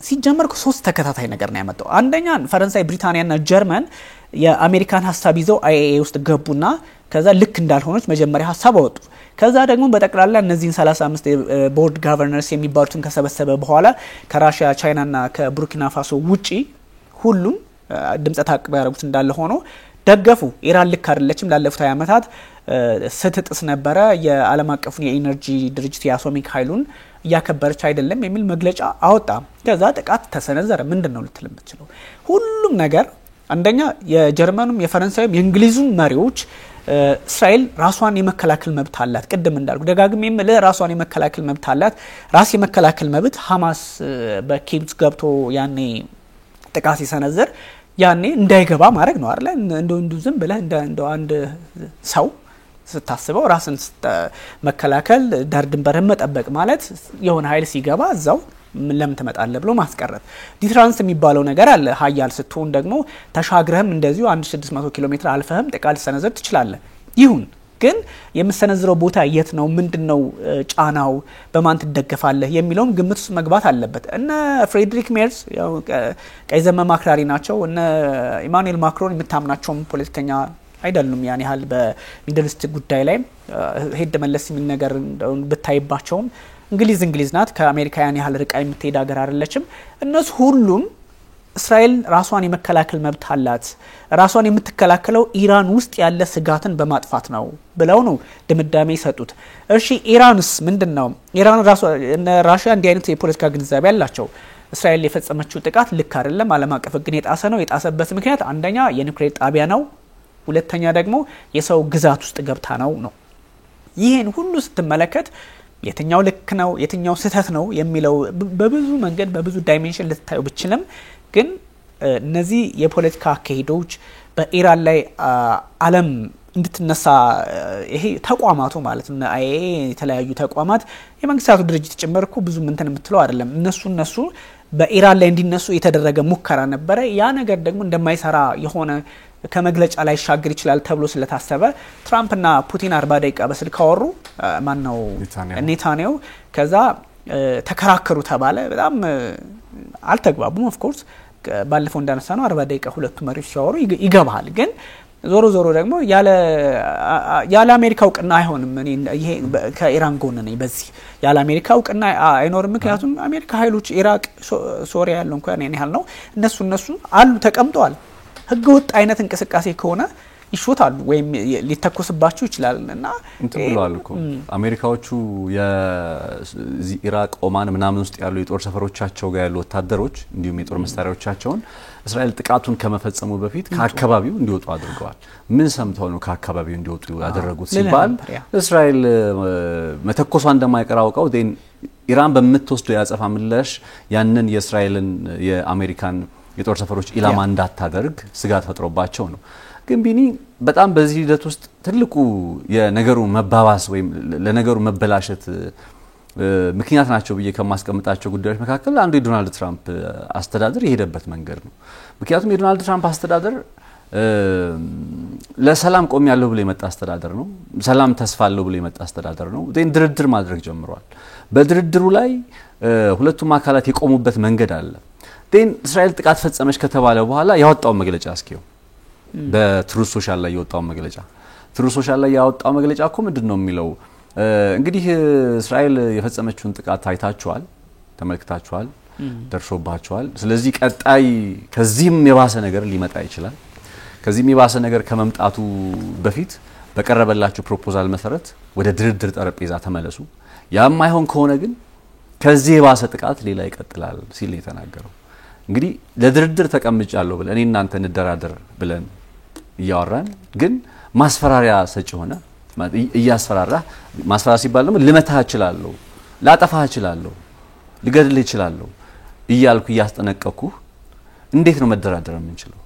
ሲጀመር 3 ተከታታይ ነገር ነው ያመጣው አንደኛ ፈረንሳይ ብሪታንያና ጀርመን የአሜሪካን ሐሳብ ይዘው IAEA ውስጥ ገቡና ከዛ ልክ እንዳልሆነች መጀመሪያ ሐሳብ አወጡ ከዛ ደግሞ በጠቅላላ እነዚህን 35 ቦርድ ጋቨርነርስ የሚባሉትን ከሰበሰበ በኋላ ከራሺያ ቻይናና ከቡርኪና ፋሶ ውጪ ሁሉም ድምጽ ታቅቦ ያደረጉት እንዳለ ሆኖ ደገፉ ኢራን ልክ አይደለችም ላለፉት 20 ዓመታት ስትጥስ ነበረ የዓለም አቀፉን የኢነርጂ ድርጅት የአቶሚክ ኃይሉን ያከበረች አይደለም የሚል መግለጫ አወጣ ከዛ ጥቃት ተሰነዘረ ምንድነው ልትል የምትችለው ሁሉም ነገር አንደኛ የጀርመኑም የፈረንሳይም የእንግሊዙም መሪዎች እስራኤል ራሷን የመከላከል መብት አላት ቅድም እንዳልኩ ደጋግሜም ለራሷን የመከላከል መብት አላት ራስ የመከላከል መብት ሐማስ በኪብስ ገብቶ ያኔ ጥቃት ሲሰነዘር ያኔ እንዳይገባ ማድረግ ነው አይደል እንደው ዝም ብለህ እንደው አንድ ሰው ስታስበው ራስን መከላከል ዳር ድንበርን መጠበቅ ማለት የሆነ ኃይል ሲገባ እዛው ለምን ተመጣጣለ ብሎ ማስቀረት ዲትራንስ የሚባለው ነገር አለ ሀያል ስትሆን ደግሞ ተሻግረህም እንደዚሁ 1600 ኪሎ ሜትር አልፈህም ጥቃት ሰነዘር ትችላለህ ይሁን ግን የምሰነዝረው ቦታ የት ነው ምንድነው ጫናው በማን ትደገፋለህ የሚለውም ግምት ውስጥ መግባት አለበት እነ ፍሬድሪክ ሜርዝ ያው ቀይ ዘመም አክራሪ ናቸው እነ ኢማኑኤል ማክሮን የምታምናቸው ፖለቲከኛ አይደሉም ያን ያህል በሚድል ኢስት ጉዳይ ላይ ሄድ መለስ የሚል ነገር ብታይባቸውም እንግሊዝ ናት ከአሜሪካ ያን ያህል ርቃ የምትሄድ ሀገር አይደለችም እነሱ ሁሉም እስራኤል ራሷን የመከላከል መብት አላት ራሷን የምትከላከለው ኢራን ውስጥ ያለ ስጋትን በማጥፋት ነው ብለው ነው ድምዳሜ ሰጡት እሺ ኢራንስ ምንድነው ኢራን ራሷ እንዲህ አይነት የፖለቲካ ግንዛቤ ያላቸው እስራኤል የፈጸመችው ጥቃት ልክ አይደለም ዓለም አቀፍ ሕግን የጣሰ ነው የጣሰበት ምክንያት አንደኛ የኒውክሌር ጣቢያ ነው ሁለተኛ ደግሞ የሰው ግዛት ውስጥ ገብታ ነው ይሄን ሁሉ ስትመለከት የትኛው ልክ ነው የትኛው ስህተት ነው የሚለው በብዙ መንገድ በብዙ ዳይሜንሽን ልታዩ ብቻለም ግን እነዚህ የፖለቲካ አካሄዶች በኢራን ላይ ዓለም እንድትነሳ ይሄ ተቋማቱ ማለት ነው IAEA የተለያዩ ተቋማት የመንግስታቱ ድርጅት ጭምርኩ ብዙ እንትን የምትለው አይደለም እነሱ በኢራን ላይ እንዲነሱ የተደረገ ሙከራ ነበረ ያ ነገር ደግሞ እንደማይሰራ የሆነ ከመግለጫ ላይ ሻገር ይችላል ተብሎ ስለታሰበ ትራምፕና ፑቲን 40 ደቂቃ በስልክ አወሩ ማነው ኔታንያሁ ከዛ ተከራከሩ ተባለ በጣም አልተግባቡም ኦፍ ኮርስ ባለፈው እንዳነሳ ነው 40 ደቂቃ ሁለቱ መሪዎች ሲያወሩ ይገባል ግን ዞሮ ደግሞ ያለ አሜሪካ እውቅና አይሆንም። እኔ ይሄ ከኢራን ጎን ነኝ። በዚህ ያለ አሜሪካ እውቅና አይኖርም። ምክንያቱም አሜሪካ ኃይሎች ኢራቅ ሶሪያ ያለው እንኳን ያኔ ያህል ነው እነሱ አሉ ተቀምጠዋል። ህገወጥ አይነት እንቅስቃሴ ከሆነ ይሾታሉ ወይም ሊተኮስባቸው ይችላል እና እንትን ብለዋል እኮ አሜሪካዎቹ የዚህ ኢራቅ ኦማን ምናምን ውስጥ ያሉ የጦር ሰፈሮቻቸው ጋር ያሉ ወታደሮች እንዲሁም የጦር መሳሪያዎቻቸውን እስራኤል ጥቃቱን ከመፈጸሙ በፊት ከአካባቢው እንዲወጡ አድርገዋል። ምን ሰምተው ነው ከአካባቢው እንዲወጡ ያደረጉት ሲባል እስራኤል መተኮሷ እንደማይቀር አውቀው ኢራን በምትወስደው ያጸፋ ምላሽ ያንን የእስራኤልን የአሜሪካን የጦር ሰፈሮች ኢላማ እንዳታደርግ ስጋት ፈጥሮባቸው ነው። ግን ቢኒ በጣም በዚህ ሂደት ውስጥ ትልቁ የነገሩ መባባስ ወይም ለነገሩ መበላሸት ምክንያት ናቸው ብዬ ከማስቀምጣቸው ጉዳዮች መካከል አንዱ የዶናልድ ትራምፕ አስተዳደር የሄደበት መንገድ ነው። ምክንያቱም የዶናልድ ትራምፕ አስተዳደር ለሰላም ቆም ያለው ብሎ የመጣ አስተዳደር ነው። ሰላም ተስፋ አለው ብሎ የመጣ አስተዳደር ነው። ድርድር ማድረግ ጀምሯል። በድርድሩ ላይ ሁለቱም አካላት የቆሙበት መንገድ አለ። እስራኤል ጥቃት ፈጸመች ከተባለ በኋላ ያወጣው መግለጫ እስኪው በትሩዝ ሶሻል ላይ ያወጣው መግለጫ ትሩዝ ሶሻል ላይ ያወጣው መግለጫ እኮ ምንድነው የሚለው? እንግዲህ እስራኤል የፈጸመችውን ጥቃት ታይታችኋል፣ ተመልክታችኋል፣ ደርሶባችኋል። ስለዚህ ቀጣይ ከዚህም የባሰ ነገር ሊመጣ ይችላል። ከዚህም የባሰ ነገር ከመምጣቱ በፊት በቀረበላችሁ ፕሮፖዛል መሰረት ወደ ድርድር ጠረጴዛ ተመለሱ። ያም አይሆን ከሆነ ግን ከዚህ የባሰ ጥቃት ሌላ ይቀጥላል ሲል ነው የተናገረው። እንግዲህ ለድርድር ተቀምጫለሁ ብለን እኔ እናንተ እንደራደር ብለን እያወራን ግን ማስፈራሪያ ሰጪ ሆነ እያስፈራራ ማስፈራሪያ ሲባል ደግሞ ልመታህ እችላለሁ፣ ላጠፋህ እችላለሁ፣ ልገድልህ እችላለሁ እያልኩ እያስጠነቀቅኩ እንዴት ነው መደራደር የምንችለው?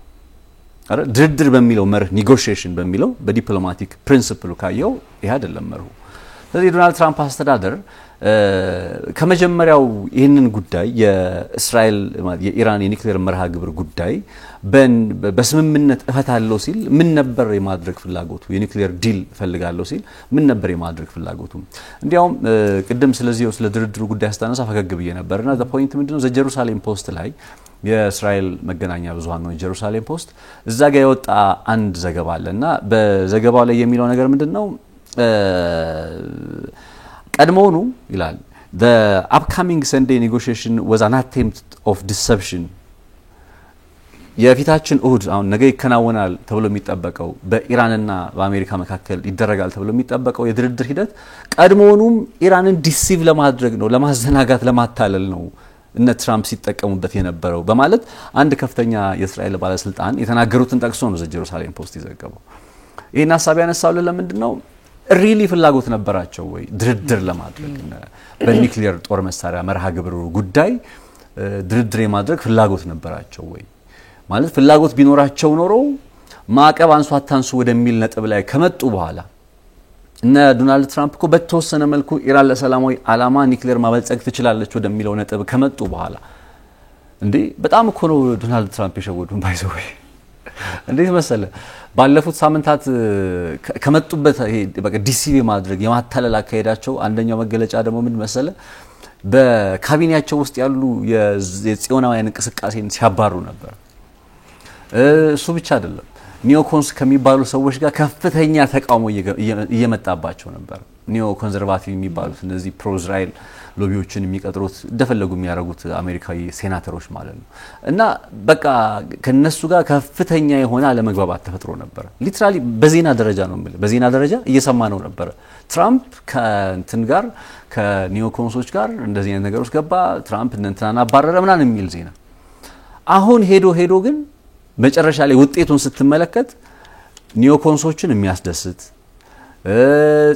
አረ ድርድር በሚለው መርህ ኔጎሺዬሽን በሚለው በዲፕሎማቲክ ፕሪንሲፕሉ ካየው ይሄ አይደለም መርሁ። ስለዚህ ዶናልድ ትራምፕ አስተዳደር ከመጀመሪያው ይህንን ጉዳይ የእስራኤል የኢራን የኒውክሌር መርሃ ግብር ጉዳይ በስምምነት እፈታለሁ ሲል ምን ነበር የማድረግ ፍላጎቱ? የኒውክሌር ዲል ፈልጋለሁ ሲል ምን ነበር የማድረግ ፍላጎቱ? እንዲያውም ቅድም ስለዚህ ስለ ድርድሩ ጉዳይ አስተናሳ ፈገግ ብዬ ነበርና ዘ ፖይንት ምንድነው ዘጀሩሳሌም ፖስት ላይ የእስራኤል መገናኛ ብዙሃን ነው የጀሩሳሌም ፖስት እዛ ጋር የወጣ አንድ ዘገባ አለና በዘገባው ላይ የሚለው ነገር ምንድነው? ቀድሞውኑ ይላል the upcoming Sunday negotiation was an attempt of deception የፊታችን እሁድ አሁን ነገ ይከናወናል ተብሎ የሚጠበቀው በኢራንና በአሜሪካ መካከል ይደረጋል ተብሎ የሚጠበቀው የድርድር ሂደት ቀድሞውኑም ኢራንን ዲሲቭ ለማድረግ ነው፣ ለማዘናጋት፣ ለማታለል ነው እነ ትራምፕ ሲጠቀሙበት የነበረው በማለት አንድ ከፍተኛ የእስራኤል ባለስልጣን የተናገሩትን ጠቅሶ ነው ዘጀሩሳሌም ፖስት የዘገበው። ይሄን ሐሳብ ያነሳው ለምንድነው? ሪሊ ፍላጎት ነበራቸው ወይ ድርድር ለማድረግ በኒውክሌር ጦር መሳሪያ መርሃ ግብሩ ጉዳይ ድርድር የማድረግ ፍላጎት ነበራቸው ወይ? ማለት ፍላጎት ቢኖራቸው ኖሮ ማዕቀብ አንሱ አታንሱ ወደሚል ነጥብ ላይ ከመጡ በኋላ እነ ዶናልድ ትራምፕ እኮ በተወሰነ መልኩ ኢራን ለሰላማዊ ዓላማ ኒውክሌር ማበልጸግ ትችላለች ወደሚለው ነጥብ ከመጡ በኋላ እንዴ በጣም እኮ ነው ዶናልድ ትራምፕ የሸወዱን ባይዘው እንዴት መሰለ ባለፉት ሳምንታት ከመጡበት ይሄ በቃ ዲሲቪ ማድረግ የማታለል አካሄዳቸው አንደኛው መገለጫ ደግሞ ምን መሰለ በካቢኔያቸው ውስጥ ያሉ የጽዮናውያን እንቅስቃሴን ሲያባሩ ነበር። እሱ ብቻ አይደለም ኒዮኮንስ ከሚባሉ ሰዎች ጋር ከፍተኛ ተቃውሞ እየመጣባቸው ነበር። ኒዮ ኮንዘርቫቲቭ የሚባሉት እነዚህ ፕሮ እስራኤል ሎቢዎችን የሚቀጥሩት እንደፈለጉ የሚያረጉት አሜሪካዊ ሴናተሮች ማለት ነው። እና በቃ ከነሱ ጋር ከፍተኛ የሆነ አለመግባባት ተፈጥሮ ነበር። ሊትራሊ በዜና ደረጃ ነው ማለት በዜና ደረጃ እየሰማነው ነበር። ትራምፕ ከእንትን ጋር ከኒዮኮንሶች ጋር እንደዚህ አይነት ነገሮች ገባ፣ ትራምፕ እንተናና አባረረ ምናምን የሚል ዜና። አሁን ሄዶ ግን መጨረሻ ላይ ውጤቱን ስትመለከት ኒዮኮንሶችን የሚያስደስት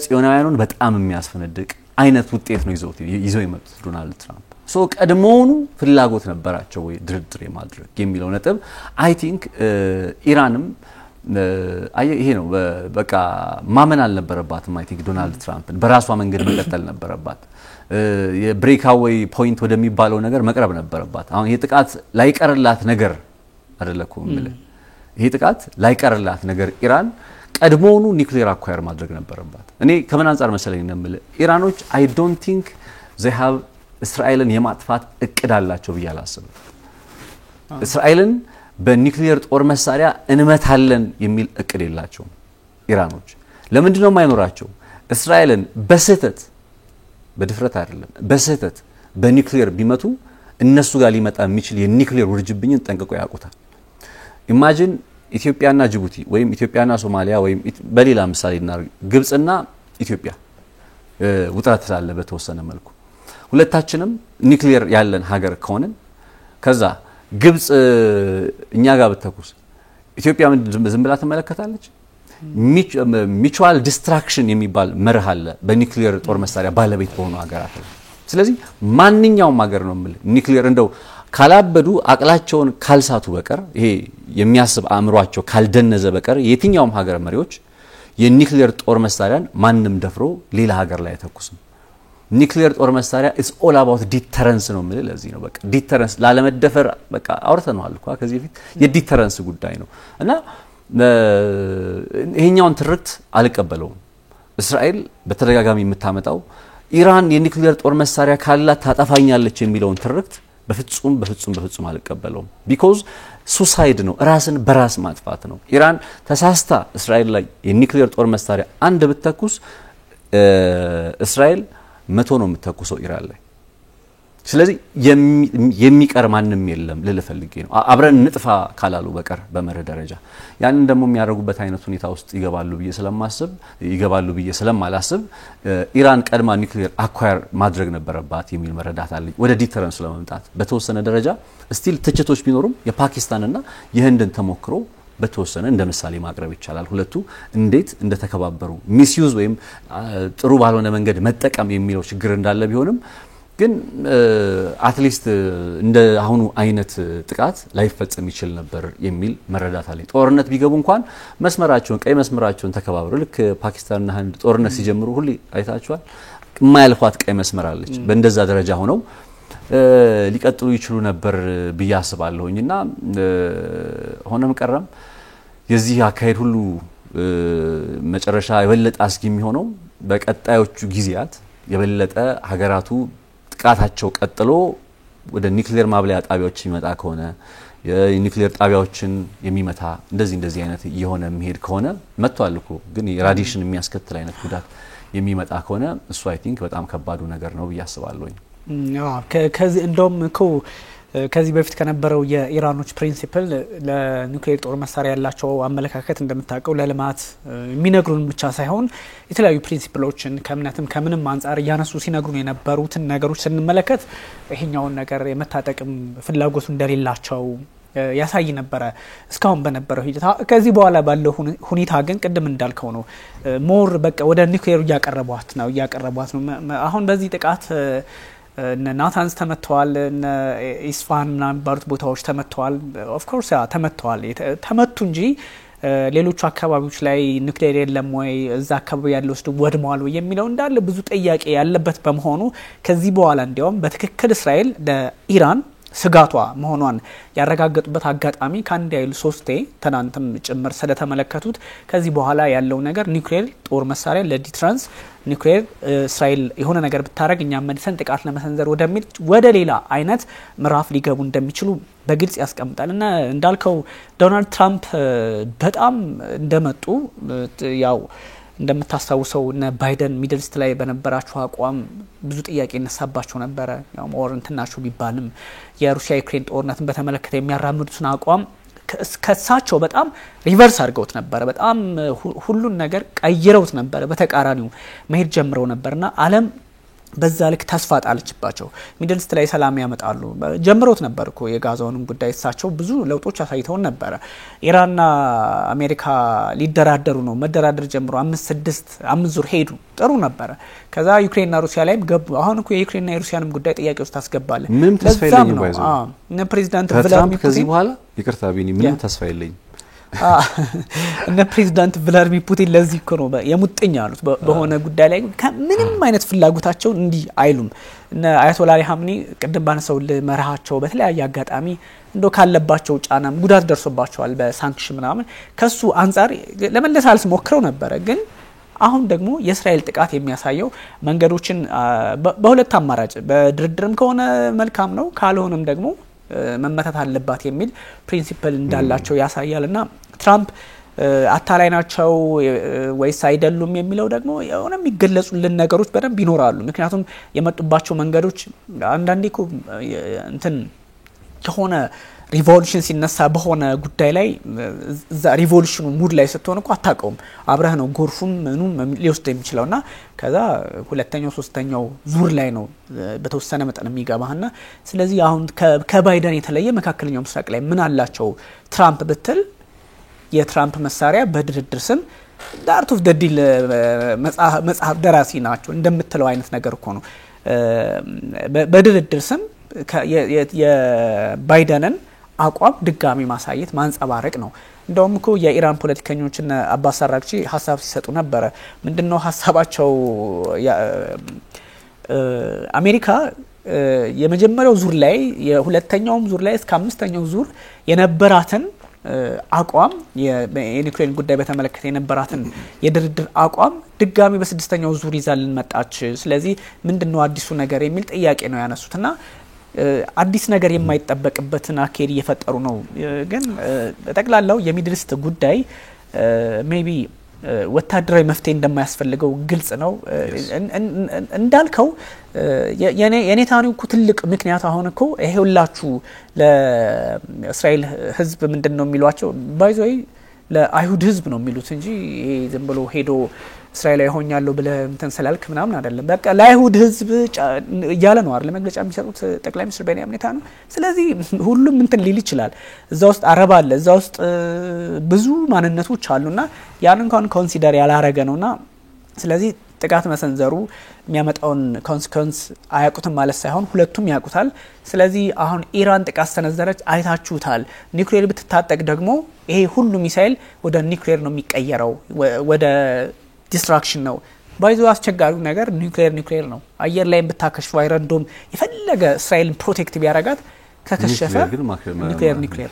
ጽዮናውያኑን በጣም የሚያስፈነድቅ አይነት ውጤት ነው ይዘው የመጡት ዶናልድ ትራምፕ። ሶ ቀድሞውኑ ፍላጎት ነበራቸው ወይ ድርድር የማድረግ የሚለው ነጥብ አይ ቲንክ ኢራንም ይሄ ነው በቃ ማመን አልነበረባትም። አይ ቲንክ ዶናልድ ትራምፕን በራሷ መንገድ መቀጠል ነበረባት። የብሬክአዌይ ፖይንት ወደሚባለው ነገር መቅረብ ነበረባት። አሁን ይሄ ጥቃት ላይቀርላት ነገር አይደለኩም ማለት ይሄ ጥቃት ላይቀርላት ነገር ኢራን ቀድሞውኑ ኒውክሌር አኳየር ማድረግ ነበረባት። እኔ ከምን አንፃር መሰለኝ እንደምል ኢራኖች አይ ዶንት ቲንክ they have እስራኤልን የማጥፋት እቅድ አላቸው ብዬ አላስብም። እስራኤልን በኒውክሊየር ጦር መሳሪያ እንመታለን የሚል እቅድ የላቸውም ኢራኖች። ለምንድን ነው የማይኖራቸው? እስራኤልን በስህተት በድፍረት አይደለም በስህተት በኒውክሊየር ቢመቱ እነሱ ጋር ሊመጣ የሚችል የኒውክሊየር ውርጅብኝን ጠንቅቆ ያውቁታል። ኢማጂን ኢትዮጵያና ጅቡቲ ወይም ኢትዮጵያና ሶማሊያ ወይም በሌላ ምሳሌ እናርግ ግብጽና ኢትዮጵያ ውጥረት ስላለ በተወሰነ መልኩ ሁለታችንም ኒውክሊየር ያለን ሀገር ከሆነን ከዛ ግብጽ እኛ ጋር በተኩስ ኢትዮጵያ ዝም ብላ ትመለከታለች? ሚቹዋል ዲስትራክሽን የሚባል መርህ አለ በኒውክሊየር ጦር መሳሪያ ባለቤት በሆኑ ሀገራት። ስለዚህ ማንኛውም ሀገር ነው ማለት ኒውክሊየር እንደው ካላበዱ አቅላቸውን ካልሳቱ በቀር ይሄ የሚያስብ አእምሯቸው ካልደነዘ በቀር የትኛውም ሀገር መሪዎች የኒውክሊየር ጦር መሳሪያን ማንንም ደፍሮ ሌላ ሀገር ላይ አይተኩስም። ኒውክሊየር ጦር መሳሪያ is all about deterrence ነው ማለት ለዚህ ነው በቃ deterrence ላለመደፈር በቃ አውርተናል እኮ ከዚህ በፊት የዲተረንስ ጉዳይ ነው እና ይሄኛውን ትርክት አልቀበለውም። እስራኤል በተደጋጋሚ የምታመጣው ኢራን የኒውክሊየር ጦር መሳሪያ ካላት ታጠፋኛለች የሚለውን ትርክት በፍጹም አልቀበለውም። because suicide ነው ራስን በራስ ማጥፋት ነው። ኢራን ተሳስታ እስራኤል ላይ የኒውክሊየር ጦር መሳሪያ አንድ ብትተኩስ እስራኤል 100 ነው የምትተኩሰው ኢራን ላይ። ስለዚህ የሚቀር ማንንም የለም ለልፈልጌ ነው አብረን ንጥፋ ካላሉ በቀር በመርህ ደረጃ ያንን ደግሞ የሚያደርጉበት አይነት ሁኔታ ውስጥ ይገባሉ ብዬ ስለማላስብ ኢራን ቀድማ ኒውክሊየር አኳየር ማድረግ ነበረባት የሚል መረዳት አለኝ። ወደ ዲተረንስ ለመምጣት በተወሰነ ደረጃ ስቲል ትችቶች ቢኖሩም የፓኪስታንና የህንድን ተሞክሮ በተወሰነ እንደ ምሳሌ ማቅረብ ይቻላል። ሁለቱ እንዴት እንደተከባበሩ ሚስዩዝ ወይም ጥሩ ባልሆነ መንገድ መጠቀም የሚለው ችግር እንዳለ ቢሆንም ግን አትሊስት እንደ አሁኑ አይነት ጥቃት ላይፈጸም ይችል ነበር የሚል መረዳት አለኝ። ጦርነት ቢገቡ እንኳን ቀይ መስመራቸውን ተከባብረው ልክ ፓኪስታንና ህንድ ጦርነት ሲጀምሩ ሁሉ አይታችኋል የማያልፏት ቀይ መስመር አለች። በእንደዛ ደረጃ ሆነው ሊቀጥሉ ይችሉ ነበር ብዬ አስባለሁኝና ሆነም ቀረም የዚህ አካሄድ ሁሉ መጨረሻ የበለጠ አስጊ የሚሆነው በቀጣዮቹ ጊዜያት የበለጠ ሀገራቱ ጥቃታቸው ቀጥሎ ወደ ኒውክሊየር ማብለያ ጣቢያዎች ይመጣ ከሆነ የኒውክሊየር ጣቢያዎችን የሚመታ እንደዚህ አይነት የሆነ መሄድ ከሆነ መጥቷል እኮ ግን ራዲሽን የሚያስከትል አይነት ጉዳት የሚመጣ ከሆነ እሱ አይ ቲንክ በጣም ከባዱ ነገር ነው ብዬ አስባለሁኝ። ከዚህ እንደውም እኮ ከዚህ በፊት ከነበረው የኢራኖች ፕሪንሲፕል ለኒውክሊየር ጦር መሳሪያ ያላቸው አመለካከት እንደምታውቀው ለልማት የሚነግሩን ብቻ ሳይሆን የተለያዩ ፕሪንሲፕሎችን ከእምነትም ከምንም አንፃር ያነሱ ሲነግሩን የነበሩትን ነገሮች ስንመለከት ይሄኛውን ነገር የመታጠቅም ፍላጎቱ እንደሌላቸው ያሳይ ነበር እስካሁን በነበረው ሂደት። ከዚህ በኋላ ባለው ሁኔታ ግን ቅድም እንዳልከው ነው ሞር በቃ ወደ ኒውክሊየር እያቀረቧት ነው አሁን በዚህ ጥቃት ናታንስ ተመተዋል ኢስፋሃን ምናምን ባሩት ቦታዎች ተመተዋል። ኦፍ ኮርስ ተመቱ እንጂ ሌሎች አካባቢዎች ላይ ኒውክሊየር የለም ወይ እዛ አካባቢ ያለው ወድመዋል ወይ የሚለው እንዳለ ብዙ ጥያቄ ያለበት በመሆኑ ከዚህ በኋላ እንዲያውም በትክክል እስራኤል ለኢራን ስጋቷ መሆኗን ያረጋገጡበት አጋጣሚ ካንዲ አይል 3 ተናንተም ጭምር ስለተመለከቱት ከዚህ በኋላ ያለው ነገር ኒውክሊየር ጦር መሳሪያ ለዲትራንስ ኒውክሊየር እስራኤል የሆነ ነገር ብታረግ እኛ መልሰን ጥቃት ለመሰንዘር ወደ ሌላ አይነት ምዕራፍ ሊገቡ እንደሚችሉ በግልጽ ያስቀምጣልና እንዳልከው ዶናልድ ትራምፕ በጣም እንደመጡ ያው እንደምታስተውሰው እና ባይደን ሚድልስት ላይ በነበራቸው አቋም ብዙ ጥያቄ እነሳባቸው ነበር። ያው ሞርንትናቸው ቢባልም የሩሲያ ዩክሬን ጦርነትን በተመለከተ የሚያራምዱትን አቋም ከሳቸው በጣም ሪቨርስ አድርገውት ነበር። በጣም ሁሉን ነገር ቀይረውት ነበር። በተቃራኒው መሄድ ጀምረው ነበርና ዓለም በዛ ልክ ተስፋ ጣለችባቸው። ሚድልስት ላይ ሰላም ያመጣሉ ጀምሮት ነበር እኮ የጋዛውንም ጉዳይ እሳቸው ብዙ ለውጦች አሳይተውን ነበር። ኢራንና አሜሪካ ሊደራደሩ ነው መደራደር ጀምሮ 5 ዙር ሄዱ ጥሩ ነበር። ከዛ ዩክሬንና ሩሲያ ላይም ገቡ። አሁን እኮ የዩክሬንና የሩሲያንም ጉዳይ ጥያቄ ውስጥ ታስገባለ። ምንም ተስፋ የለኝም ባይዘው እነ ፕሬዝዳንት ቭላድሚር ፑቲን ከዚህ በኋላ ይቅርታ ቢኒ ምንም ተስፋ የለኝም እነ ፕሬዝዳንት ቭላድሚር ፑቲን ለዚህ እኮ ነው የሙጥኝ ያሉት በሆነ ጉዳይ ላይ ምንም አይነት ፍላጎታቸው እንዲህ አይሉም። እነ አያቶላ አሊ ሀምኒ ቅድም ባነሳው ለመርሃቸው በተለያየ አጋጣሚ እንደው ካለባቸው ጫናም ጉዳት ደርሶባቸዋል በሳንክሽን ምናምን ከሱ አንፃር ለመለሳልስ ሞክረው ነበር። ግን አሁን ደግሞ የእስራኤል ጥቃት የሚያሳየው መንገዶችን በሁለት አማራጭ በድርድርም ከሆነ መልካም ነው ካልሆነም ደግሞ መመታት አለባት የሚል ፕሪንሲፕል እንዳላቸው ያሳያልና ትራምፕ አታላይ ናቸው ወይስ አይደሉም የሚለው ደግሞ የሆነ የሚገለጹልን ነገሮች በደንብ ይኖራሉ። ምክንያቱም የመጡባቸው መንገዶች አንዳንዴ እኮ እንትን ከሆነ ሪቮሉሽን ሲነሳ በሆነ ጉዳይ ላይ እዛ ሪቮሉሽኑ ሙድ ላይ ስትሆን እኮ አታውቀውም አብረህ ነው ጎርፉም ምኑም ሊወስድ የሚችለውና ከዛ ሁለተኛው ሶስተኛው ዙር ላይ ነው በተወሰነ መጠን የሚገባህና ስለዚህ አሁን ከባይደን የተለየ መካከለኛው ምስራቅ ላይ ምን አላቸው ትራምፕ ብትል የትራምፕ መሳሪያ በድርድር ስም ዳርት ኦፍ ዲል መጽሐፍ ደራሲ ናቸው እንደምትለው አይነት ነገር እኮ ነው በድርድር ስም የባይደንን አቋም ድጋሚ ማሳየት ማንጸባረቅ ነው። እንደውም እኮ የኢራን ፖለቲከኞችና አባስ አራግቺ ሐሳብ ሲሰጡ ነበር። ምንድነው ሐሳባቸው? አሜሪካ የመጀመሪያው ዙር ላይ የሁለተኛውም ዙር ላይ እስከ አምስተኛው ዙር የነበራትን አቋም የኒውክሌር ጉዳይ በተመለከተ የነበራትን የድርድር አቋም ድጋሚ በስድስተኛው ዙር ይዛልን መጣች። ስለዚህ ምንድነው አዲሱ ነገር የሚል ጥያቄ ነው ያነሱትና አዲስ ነገር የማይጠበቅበትን አኬድ እየፈጠሩ ነው። ግን በጠቅላላው የሚድል ኢስት ጉዳይ ሜቢ ወታደራዊ መፍትሄ እንደማያስፈልገው ግልጽ ነው። እንዳልከው የኔታንያሁ ትልቅ ምክንያት አሁን እኮ ይሄውላችሁ ለእስራኤል ህዝብ ምንድነው የሚሏቸው ባይዞይ ለአይሁድ ህዝብ ነው የሚሉት እንጂ ይሄ ዝም ብሎ ሄዶ እስራኤላዊ ሆኛለሁ ብለ እንትን ስላልክ ምናምን አይደለም። በቃ ለአይሁድ ህዝብ ያለ ነው አይደል መግለጫ የሚሰጡት ጠቅላይ ሚኒስትር ቤንያሚን ኔታንያሁ። ስለዚህ ሁሉም እንትን ሊል ይችላል። እዛ ውስጥ አረብ አለ፣ እዛ ውስጥ ብዙ ማንነቶች አሉና ያን እንኳን ኮንሲደር ያላረገ ነውና ስለዚህ ጥቃት መሰንዘሩ የሚያመጣውን ኮንሲኩዌንስ አያውቁትም ማለት ሳይሆን ሁለቱም ያውቁታል። ስለዚህ አሁን ኢራን ጥቃት ሰነዘረች አይታችሁታል። ኒውክሌር ብትታጠቅ ደግሞ ይሄ ሁሉ ሚሳኤል ወደ ኒውክሌር ነው የሚቀየረው ወደ ዲስትራክሽን ነው። ባይዞ አስቸጋሪው ነገር ኒውክሌር ነው። አየር ላይ ብታከሽፍ አይረንዶም የፈለገ እስራኤልን ፕሮቴክት ቢያረጋት ከከሸፈ ኒውክሌር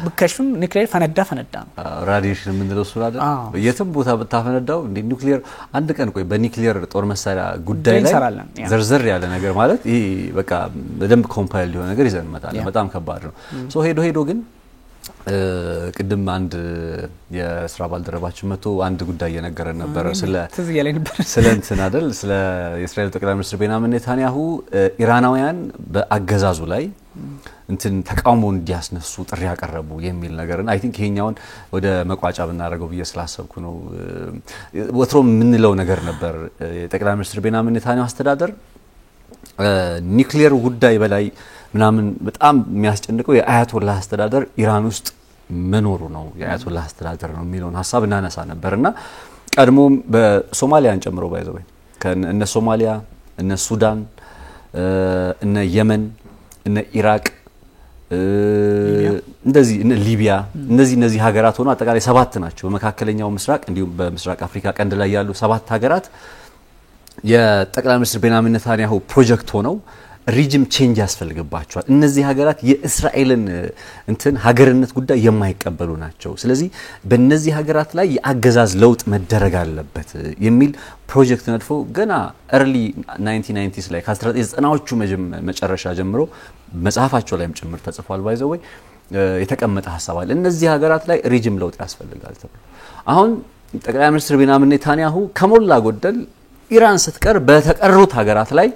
በከሽፍም ኒውክሌር ፈነዳ ነው። ራዲዬሽን የምንለው እሱ አይደል? የትም ቦታ ብታፈነዳው እንደ ኒውክሌር አንድ ቀን ቆይ በኒውክሌር ጦር መሳሪያ ጉዳይ ላይ ዘርዘር ያለ ነገር ማለት ይሄ በቃ በደንብ ኮምፓይል የሆነ ነገር ይዘን መጣለን። በጣም ከባድ ነው። ሶ ሄዶ ግን ቅድም አንድ የስራ ባልደረባችን መጥቶ አንድ ጉዳይ እየነገረን ነበር ስለ እንትን አይደል ስለ የእስራኤል ጠቅላይ ሚኒስትር ቤንያሚን ኔታንያሁ ኢራናውያን በአገዛዙ ላይ እንትን ተቃውሞ እንዲያስነሱ ጥሪ ያቀረቡ የሚል ነገርና አይ ቲንክ ይሄኛውን ወደ መቋጫ ብናደርገው በየስላሰብኩ ነው። ወትሮ ምንለው ነገር ነበር የጠቅላይ ሚኒስትር ቤንያሚን ኔታንያሁ አስተዳደር ኒውክሌር ጉዳይ በላይ ምናምን በጣም የሚያስጨንቀው የአያቶላህ አስተዳደር ኢራን ውስጥ መኖሩ ነው የአያቶላህ አስተዳደር ነው የሚለውን ሐሳብ እናነሳ ነበርና ቀድሞም በሶማሊያን ጨምሮ ባይዘው ከእነ ሶማሊያ እነ ሱዳን እነ የመን እነ ኢራቅ እንደዚህ እነ ሊቢያ እነዚህ ሀገራት ሆኖ አጠቃላይ 7 ናቸው በመካከለኛው ምስራቅ እንዲሁም በምስራቅ አፍሪካ ቀንድ ላይ ያሉ 7 ሀገራት የጠቅላይ ሚኒስትር ቤንያሚን ኔታንያሁ ፕሮጀክት ሆነው ሪጅም ቼንጅ ያስፈልግባቸዋል። እነዚህ ሀገራት የእስራኤልን እንትን ሀገርነት ጉዳይ የማይቀበሉ ናቸው። ስለዚህ በእነዚህ ሀገራት ላይ የአገዛዝ ለውጥ መደረግ አለበት የሚል ፕሮጀክት ነድፎ ገና early 1990s ላይ ከ1990ዎቹ መጨረሻ ጀምሮ መጽሐፋቸው ላይም ጭምር ተጽፏል። ባይዘው የተቀመጠ ሐሳብ አለ። እነዚህ ሀገራት ላይ ሪጅም ለውጥ ያስፈልጋል ተብሎ አሁን ጠቅላይ ሚኒስትር ቤንያሚን ኔታንያሁ ከሞላ ጎደል ኢራን ስትቀር በተቀሩት ሀገራት ላይ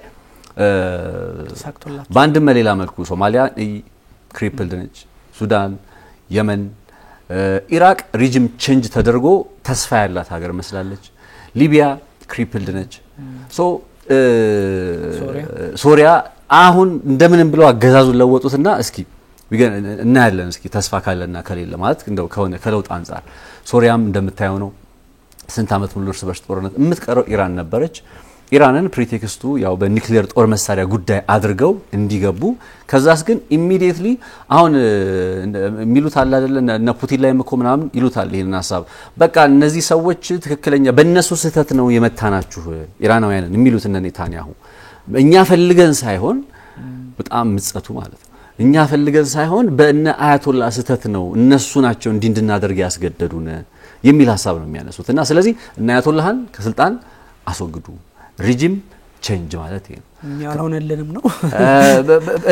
ባንድም በሌላ መልኩ ሶማሊያ ክሪፕልድ ነች፣ ሱዳን፣ የመን፣ ኢራቅ ሪጅም ቼንጅ ተደርጎ ተስፋ ያላት ሀገር መስላለች። ሊቢያ ክሪፕልድ ነች። ሶ ሶሪያ አሁን እንደምንም ብለው አገዛዙን ለወጡትና እስኪ እናያለን እስኪ ተስፋ ካለና ከሌለ ማለት እንደው ከሆነ ከለውጥ አንፃር ሶሪያም እንደምታየው ነው። ስንት አመት ሙሉ እርስ በርስ ጦርነት የምትቀረው ኢራን ነበረች። ኢራንን ፕሪቴክስቱ ያው በኒውክሌር ጦር መሳሪያ ጉዳይ አድርገው እንዲገቡ ከዛስ ግን ኢሚዲየትሊ አሁን ሚሉት አለ አይደል እና ፑቲን ላይ መኮ ምናምን ይሉታል ይሄን ሐሳብ በቃ እነዚህ ሰዎች ትክክለኛ በእነሱ ስህተት ነው የመታናችሁ ኢራናውያንን የሚሉት እነ ኔታንያሁ እኛ ፈልገን ሳይሆን በጣም ምጸቱ ማለት ነው እኛ ፈልገን ሳይሆን በእነ አያቶላ ስህተት ነው እነሱ ናቸው እንድናደርግ ያስገደዱን የሚል ሐሳብ ነው የሚያነሱትና ስለዚህ እነ አያቶላህን ከስልጣን አስወግዱ ሪጅም ቼንጅ ማለት ይሄ ያልሆነልንም ነው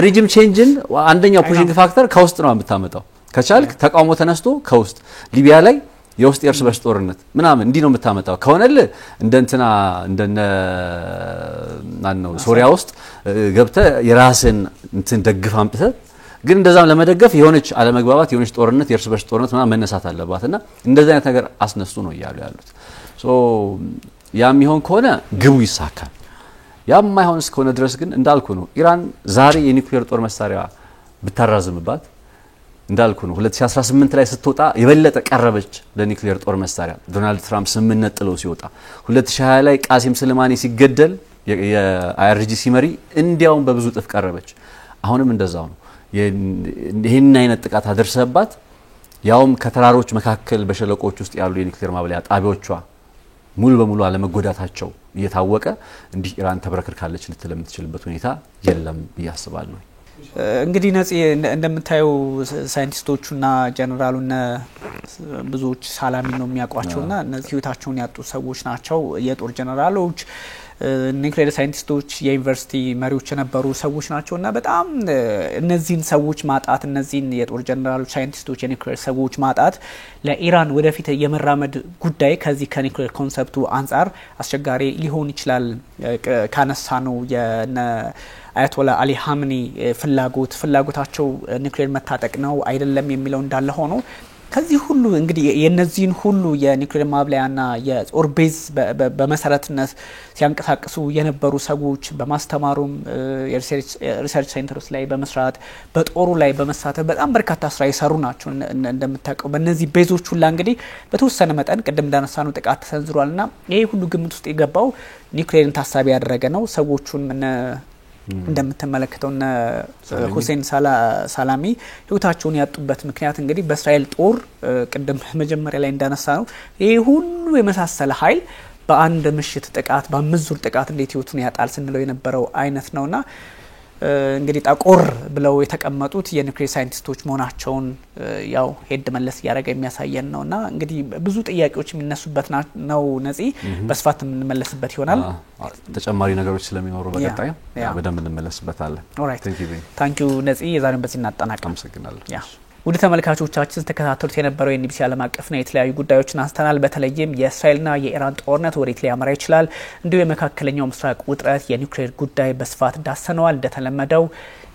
ሪጅም ቼንጅን አንደኛው ፑሽንግ ፋክተር ከውስጥ ነው የምታመጣው ከቻልክ ተቃውሞ ተነስቶ ከውስጥ ሊቢያ ላይ የውስጥ የእርስ በርስ ጦርነት ምናምን እንዲ ነው የምታመጣው ከሆነል እንደንትና እንደነ ማነው ሶሪያ ውስጥ ገብተ የራስን እንትን ደግፍ አምጥተ ግን እንደዛም ለመደገፍ የሆነች አለመግባባት የሆነች ጦርነት የእርስ በርስ ጦርነት ምናምን መነሳት አለባትና እንደዛ አይነት ነገር አስነሱ ነው ይያሉ ያሉት ሶ ያም ይሆን ከሆነ ግቡ ይሳካል ያም ማይሆን እስከሆነ ድረስ ግን እንዳልኩ ነው ኢራን ዛሬ የኒውክሌር ጦር መሳሪያ ብታራዝምባት እንዳልኩ ነው 2018 ላይ ስትወጣ የበለጠ ቀረበች ለኒውክሌር ጦር መሳሪያ ዶናልድ ትራምፕ ስምምነት ጥሎ ሲወጣ 2020 ላይ ቃሲም ስልማኒ ሲገደል የአይአርጂሲ መሪ እንዲያውም በብዙ ጥፍ ቀረበች አሁንም እንደዛው ነው ይሄን አይነት ጥቃት አደረሰባት ያውም ከተራሮች መካከል በሸለቆች ውስጥ ያሉ የኒውክሌር ማብለያ ጣቢያዎቿ ሙሉ በሙሉ አለመጎዳታቸው እየታወቀ እንዲህ ኢራን ተበረክርካለች ልትለም የምትችልበት ሁኔታ የለም ያስባለሁ እንግዲህ ነፂ እንደምታዩ ሳይንቲስቶቹና ጀነራሉና ብዙዎች ሳላሚ ነው የሚያቋቸውና እነዚህ ህይወታቸውን ያጡ ሰዎች ናቸው የጦር ጀነራሎች ኒውክሌር ሳይንቲስቶች የዩኒቨርሲቲ መሪዎች የነበሩ ሰዎች ናቸውና በጣም እነዚህን ሰዎች ማጣት እነዚህን የጦር ጀነራሎች ሳይንቲስቶች የኒውክሌር ሰዎች ማጣት ለኢራን ወደፊት የመራመድ ጉዳይ ከዚህ ከኒውክሌር ኮንሰፕቱ አንፃር አስቸጋሪ ሊሆን ይችላል ካነሳ ነው የነ አያቶላ አሊ ሀምኒ ፍላጎታቸው ኒውክሌር መታጠቅ ነው አይደለም የሚለው እንዳለ ሆኖ ከዚህ ሁሉ እንግዲህ የነዚህን ሁሉ የኒውክሌር ማብለያና የጦር ቤዝ በመሰረትነት ሲያንቀሳቅሱ የነበሩ ሰዎች በማስተማሩም ሪሰርች ሴንተርስ ላይ በመስራት በጦሩ ላይ በመሳተፍ በጣም በርካታ ስራ ይሰሩ ናቸው እንደምታውቀው በእነዚህ ቤዞች ሁሉ እንግዲህ በተወሰነ መጠን ቀደም እንዳነሳነው ጥቃት ተሰንዝሯልና ይሄ ሁሉ ግምት ውስጥ የገባው ኒውክሌርን ታሳቢ ያደረገ ነው ሰዎቹን እንደምትመለከተውና ሁሴን ሳላሚ ህይወታቸውን ያጡበት ምክንያት እንግዲህ በእስራኤል ጦር ቀደም መጀመሪያ ላይ እንዳነሳ ነው ይሄ ሁሉ የመሳሰለ ኃይል በአንድ ምሽት ጥቃት በአምስት ጥቃት እንዴት ህይወቱን ያጣል ስንለው የነበረው አይነት ነውና እንግዲህ ጠቆር ብለው የተቀመጡት የኒውክሌር ሳይንቲስቶች መሆናቸውን ያው ሄድ መለስ ያረጋ የሚያሳየን ነውና እንግዲህ ብዙ ጥያቄዎች የሚነሱበት ነው ነፂ በስፋት እንመለስበት ይሆናል ተጨማሪ ነገሮች ስለሚኖሩ በቀጣይ በደንብ እንመለስበታለን ታንክ ዩ ነፂ የዛሬውን በዚህ እናጠናቀም አመሰግናለሁ ወደ ተመልካቾቻችን ተከታተሉት የነበረው የኤንቢሲ ዓለም አቀፍና የተለያዩ ጉዳዮችን አንስተናል በተለይም የእስራኤልና የኢራን ጦርነት ወዴት ሊያመራ ይችላል እንዲሁ የመካከለኛው ምስራቅ ውጥረት የኒውክሌር ጉዳይ በስፋት ዳሰነዋል እንደተለመደው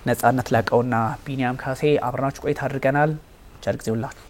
ነጻነት ላቀውና ቢኒያም ካሴ አብራናችሁ ቆይታ አድርገናል ቸር ጊዜ ይሁንላችሁ